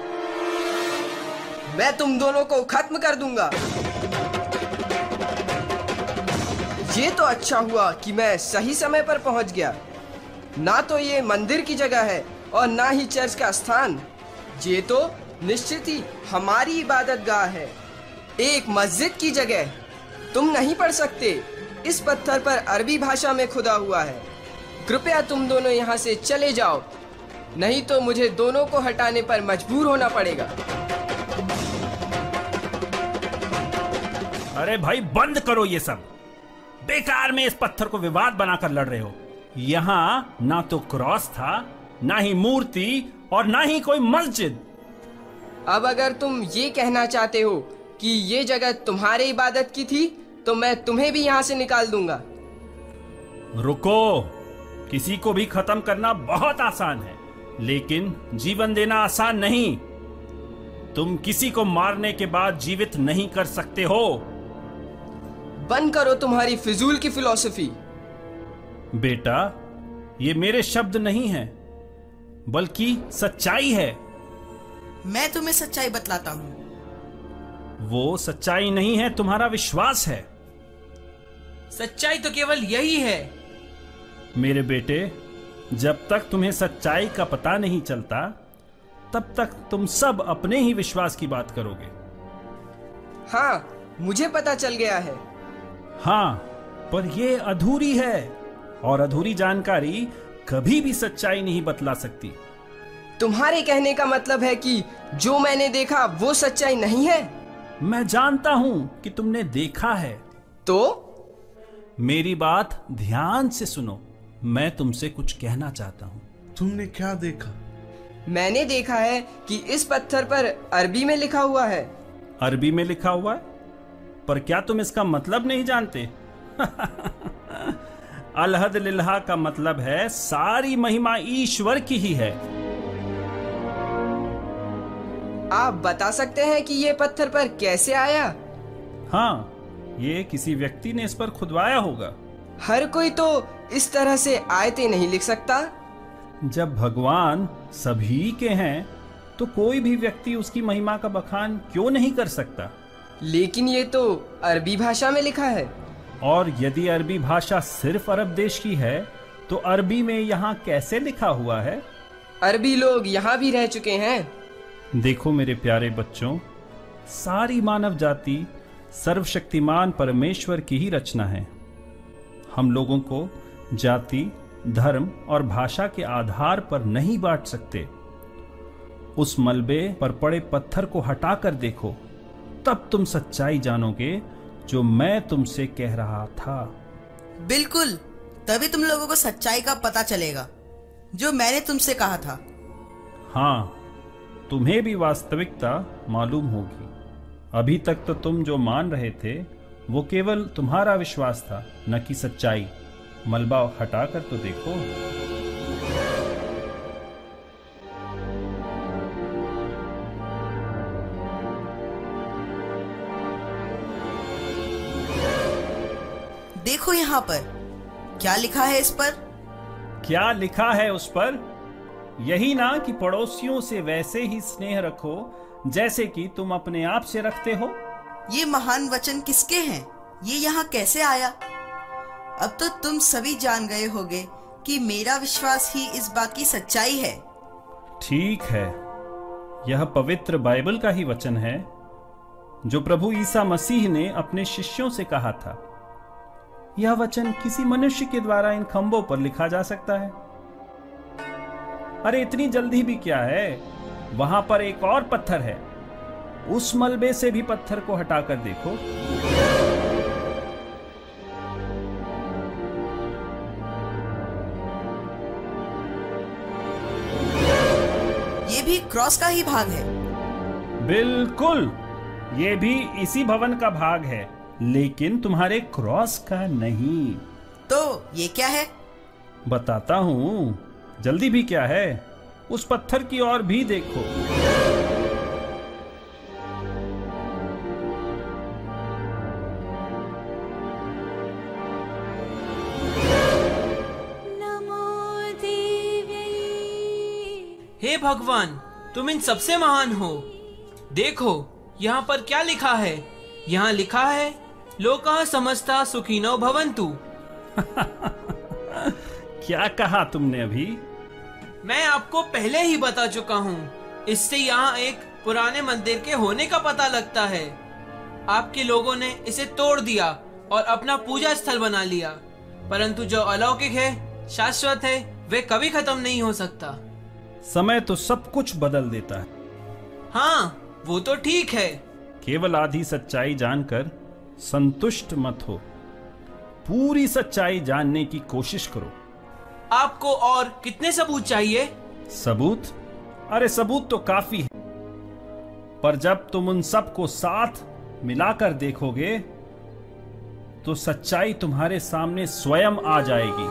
मैं तुम दोनों को खत्म कर दूंगा। ये तो अच्छा हुआ कि मैं सही समय पर पहुंच गया। ना तो ये मंदिर की जगह है और ना ही चर्च का स्थान। ये तो निश्चित ही हमारी इबादत गाह है, एक मस्जिद की जगह। तुम नहीं पढ़ सकते। इस पत्थर पर अरबी भाषा में खुदा हुआ है। कृपया तुम दोनों यहाँ से चले जाओ, नहीं तो मुझे दोनों को हटाने पर मजबूर होना पड़ेगा। अरे भाई, बंद करो ये सब। बेकार में इस पत्थर को विवाद बनाकर लड़ रहे हो। यहाँ ना तो क्रॉस था, ना ही मूर्ति और ना ही कोई मस्जिद। अब अगर तुम ये कहना चाहते हो कि ये जगह तुम्हारी इबादत की थी, तो मैं तुम्हें भी यहाँ से निकाल दूंगा। रुको, किसी को भी खत्म करना बहुत आसान है, लेकिन जीवन देना आसान नहीं। तुम किसी को मारने के बाद जीवित नहीं कर सकते हो। बंद करो तुम्हारी फिजूल की फिलॉसफी। बेटा, ये मेरे शब्द नहीं हैं, बल्कि सच्चाई है। मैं तुम्हें सच्चाई बतलाता हूँ। वो सच्चाई नहीं है, तुम्हारा विश्वास है। सच्चाई तो केवल यही है। मेरे बेटे, जब तक तुम्हें सच्चाई का पता नहीं चलता, तब तक तुम सब अपने ही विश्वास की बात करोगे। हाँ, मुझे पता चल गया है। हाँ, पर यह अधूरी है और अधूरी जानकारी कभी भी सच्चाई नहीं बतला सकती। तुम्हारे कहने का मतलब है कि जो मैंने देखा वो सच्चाई नहीं है? मैं जानता हूं कि तुमने देखा है। तो मेरी बात ध्यान से सुनो, मैं तुमसे कुछ कहना चाहता हूं। तुमने क्या देखा? मैंने देखा है कि इस पत्थर पर अरबी में लिखा हुआ है। अरबी में लिखा हुआ है? पर क्या तुम इसका मतलब नहीं जानते? अलहद लिल्लाह का मतलब है सारी महिमा ईश्वर की ही है। आप बता सकते हैं कि ये पत्थर पर कैसे आया? हाँ, ये किसी व्यक्ति ने इस पर खुदवाया होगा। हर कोई तो इस तरह से आयतें नहीं लिख सकता। जब भगवान सभी के हैं तो कोई भी व्यक्ति उसकी महिमा का बखान क्यों नहीं कर सकता? लेकिन ये तो अरबी भाषा में लिखा है। और यदि अरबी भाषा सिर्फ अरब देश की है तो अरबी में यहाँ कैसे लिखा हुआ है? अरबी लोग यहाँ भी रह चुके हैं। देखो मेरे प्यारे बच्चों, सारी मानव जाति सर्वशक्तिमान परमेश्वर की ही रचना है। हम लोगों को जाति, धर्म और भाषा के आधार पर नहीं बांट सकते। उस मलबे पर पड़े पत्थर को हटाकर देखो, तब तुम सच्चाई जानोगे जो मैं तुमसे कह रहा था। बिल्कुल, तभी तुम लोगों को सच्चाई का पता चलेगा जो मैंने तुमसे कहा था। हाँ, तुम्हें भी वास्तविकता मालूम होगी। अभी तक तो तुम जो मान रहे थे वो केवल तुम्हारा विश्वास था, न कि सच्चाई। मलबा हटाकर तो देखो। देखो यहाँ पर क्या लिखा है। इस पर क्या लिखा है? उस पर यही ना कि पड़ोसियों से वैसे ही स्नेह रखो जैसे कि तुम अपने आप से रखते हो। ये महान वचन किसके हैं? ये यहाँ कैसे आया? अब तो तुम सभी जान गए होगे कि मेरा विश्वास ही इस बात की सच्चाई है। ठीक है, यह पवित्र बाइबल का ही वचन है जो प्रभु ईसा मसीह ने अपने शिष्यों से कहा था। यह वचन किसी मनुष्य के द्वारा इन खंभों पर लिखा जा सकता है। अरे इतनी जल्दी भी क्या है? वहां पर एक और पत्थर है, उस मलबे से भी पत्थर को हटाकर देखो। ये भी क्रॉस का ही भाग है। बिल्कुल, ये भी इसी भवन का भाग है, लेकिन तुम्हारे क्रॉस का नहीं। तो ये क्या है? बताता हूं, जल्दी भी क्या है? उस पत्थर की ओर भी देखो। हे भगवान, तुम इन सबसे महान हो। देखो यहाँ पर क्या लिखा है। यहाँ लिखा है, लोकः समस्ता सुखिनो भवन्तु। क्या कहा तुमने अभी? मैं आपको पहले ही बता चुका हूँ। इससे यहाँ एक पुराने मंदिर के होने का पता लगता है। आपके लोगों ने इसे तोड़ दिया और अपना पूजा स्थल बना लिया, परंतु जो अलौकिक है, शाश्वत है, वे कभी खत्म नहीं हो सकता। समय तो सब कुछ बदल देता है। हाँ, वो तो ठीक है। केवल आधी सच्चाई जानकर संतुष्ट मत हो, पूरी सच्चाई जानने की कोशिश करो। आपको और कितने सबूत चाहिए? सबूत? अरे सबूत तो काफी है, पर जब तुम उन सब को साथ मिलाकर देखोगे तो सच्चाई तुम्हारे सामने स्वयं आ जाएगी।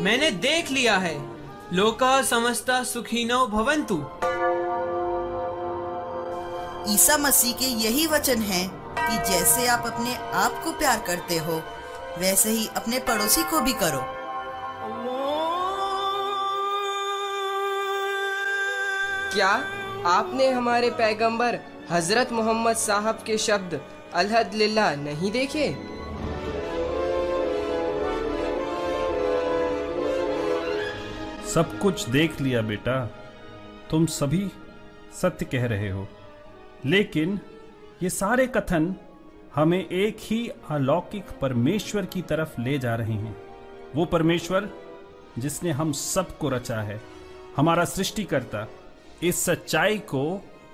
मैंने देख लिया है। लोकः समस्ता सुखिनो भवन्तु। ईसा मसीह के यही वचन हैं कि जैसे आप अपने आप को प्यार करते हो, वैसे ही अपने पड़ोसी को भी करो। क्या आपने हमारे पैगंबर हजरत मोहम्मद साहब के शब्द अलहद लिल्लाह नहीं देखे? सब कुछ देख लिया बेटा, तुम सभी सत्य कह रहे हो, लेकिन ये सारे कथन हमें एक ही अलौकिक परमेश्वर की तरफ ले जा रहे हैं। वो परमेश्वर जिसने हम सबको रचा है हमारा सृष्टिकर्ता, इस सच्चाई को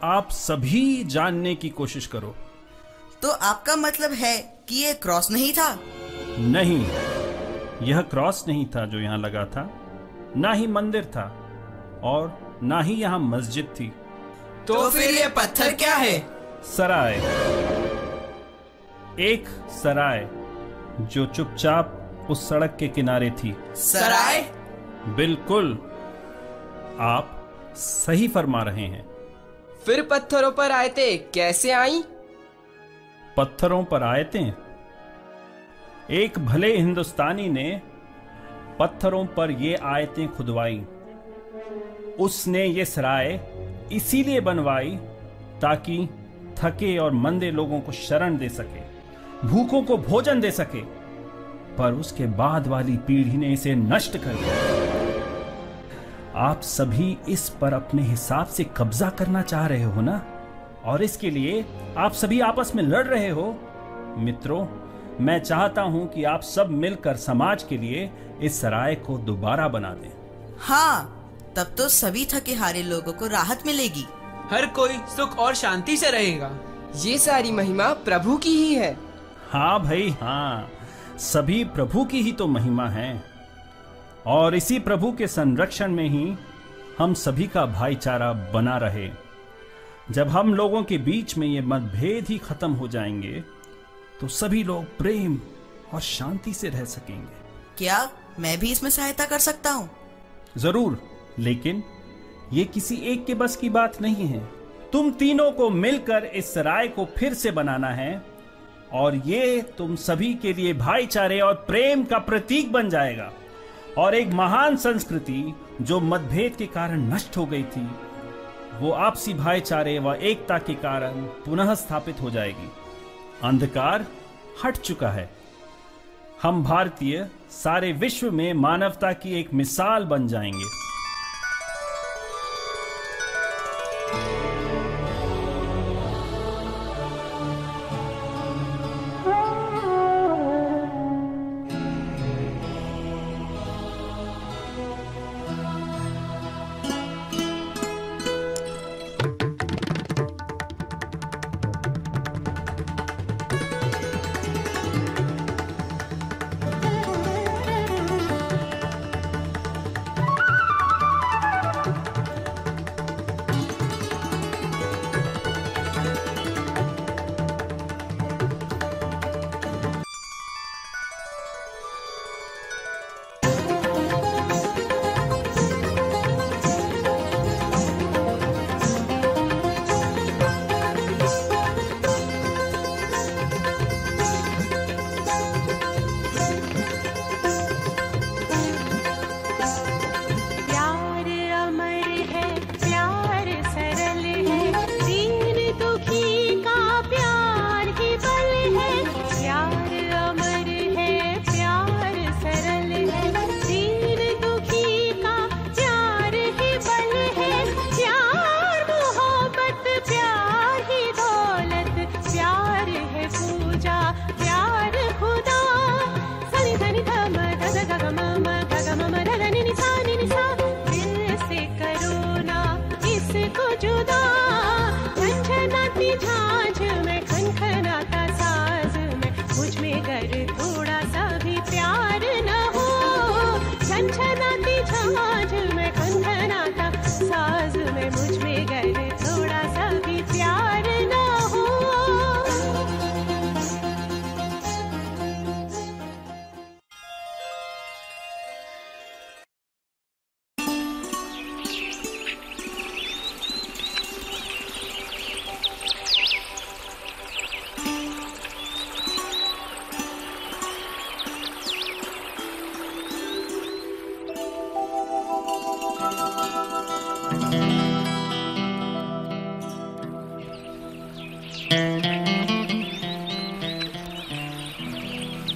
आप सभी जानने की कोशिश करो। तो आपका मतलब है कि ये क्रॉस नहीं था? नहीं, यह क्रॉस नहीं था जो यहाँ लगा था, ना ही मंदिर था और ना ही यहाँ मस्जिद थी। तो फिर ये पत्थर क्या है? सराय, एक सराय जो चुपचाप उस सड़क के किनारे थी। सराय? बिल्कुल, आप सही फरमा रहे हैं। फिर पत्थरों पर आयतें कैसे आई? पत्थरों पर आयतें? एक भले हिंदुस्तानी ने पत्थरों पर ये आयतें खुदवाई। उसने ये सराय इसीलिए बनवाई ताकि थके और मंदे लोगों को शरण दे सके, भूखों को भोजन दे सके। पर उसके बाद वाली पीढ़ी ने इसे नष्ट कर दिया। आप सभी इस पर अपने हिसाब से कब्जा करना चाह रहे हो ना, और इसके लिए आप सभी आपस में लड़ रहे हो। मित्रों, मैं चाहता हूं कि आप सब मिलकर समाज के लिए इस सराय को दोबारा बना दें। हाँ, तब तो सभी थके हारे लोगों को राहत मिलेगी। हर कोई सुख और शांति से रहेगा। ये सारी महिमा प्रभु की ही है। हाँ भाई हाँ, सभी प्रभु की ही तो महिमा है, और इसी प्रभु के संरक्षण में ही हम सभी का भाईचारा बना रहे। जब हम लोगों के बीच में ये मतभेद ही खत्म हो जाएंगे तो सभी लोग प्रेम और शांति से रह सकेंगे। क्या मैं भी इसमें सहायता कर सकता हूँ? जरूर, लेकिन ये किसी एक के बस की बात नहीं है। तुम तीनों को मिलकर इस सराय को फिर से बनाना है, और ये तुम सभी के लिए भाईचारे और प्रेम का प्रतीक बन जाएगा, और एक महान संस्कृति जो मतभेद के कारण नष्ट हो गई थी, वो आपसी भाईचारे व एकता के कारण पुनः स्थापित हो जाएगी। अंधकार हट चुका है। हम भारतीय सारे विश्व में मानवता की एक मिसाल बन जाएंगे।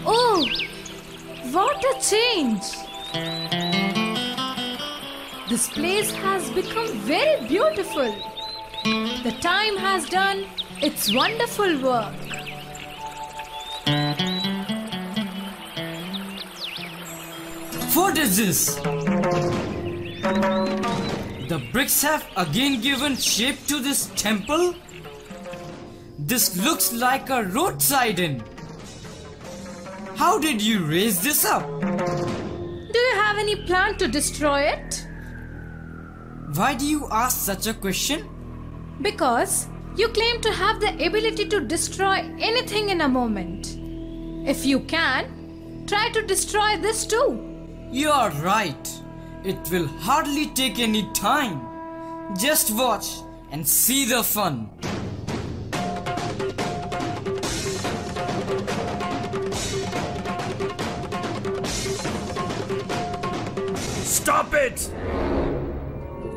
Oh, what a change! This place has become very beautiful. The time has done its wonderful work. What is this? The bricks have again given shape to this temple? This looks like a roadside inn. How did you raise this up? Do you have any plan to destroy it? Why do you ask such a question? Because you claim to have the ability to destroy anything in a moment. If you can, try to destroy this too. You are right. It will hardly take any time. Just watch and see the fun. Stop it!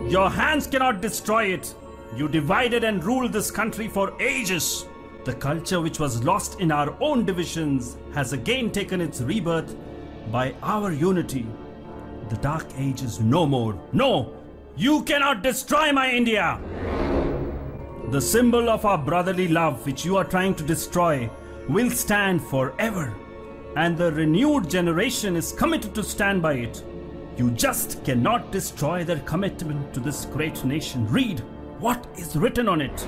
Your hands cannot destroy it. You divided and ruled this country for ages. The culture which was lost in our own divisions has again taken its rebirth by our unity. The Dark Age is no more. No! You cannot destroy my India! The symbol of our brotherly love which you are trying to destroy will stand forever. And the renewed generation is committed to stand by it. You just cannot destroy their commitment to this great nation. Read what is written on it.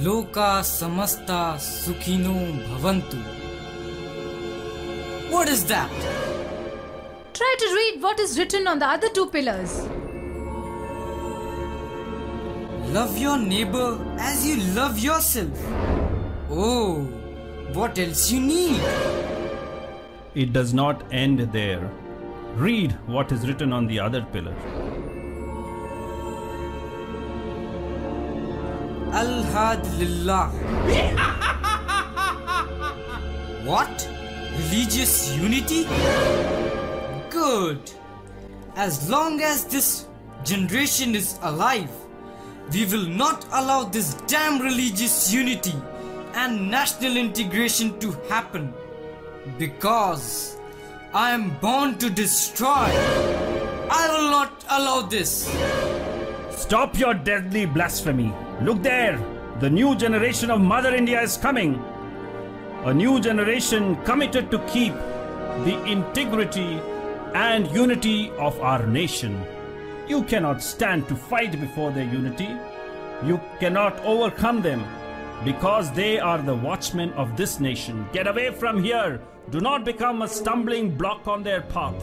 Loka samasta sukhino bhavantu. What is that? Try to read what is written on the other two pillars. Love your neighbor as you love yourself. Oh, what else you need? It does not end there. Read what is written on the other pillar. Al-Had Lillah. What? Religious unity? Good. As long as this generation is alive, we will not allow this damn religious unity and national integration to happen. Because I am born to destroy. I will not allow this. Stop your deadly blasphemy. Look there. The new generation of Mother India is coming. A new generation committed to keep the integrity and unity of our nation. You cannot stand to fight before their unity. You cannot overcome them because they are the watchmen of this nation. Get away from here. Do not become a stumbling block on their path.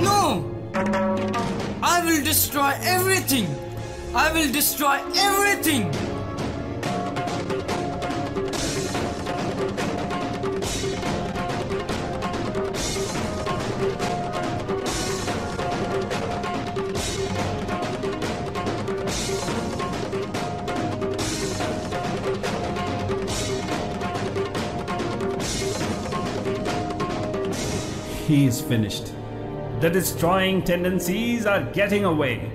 No! I will destroy everything. I will destroy everything. He is finished. The destroying tendencies are getting away.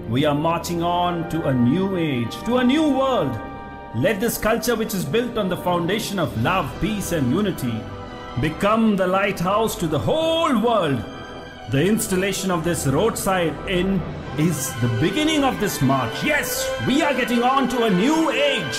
We are marching on to a new age, to a new world. Let this culture which is built on the foundation of love, peace and unity become the lighthouse to the whole world. The installation of this roadside inn is the beginning of this march. Yes, we are getting on to a new age.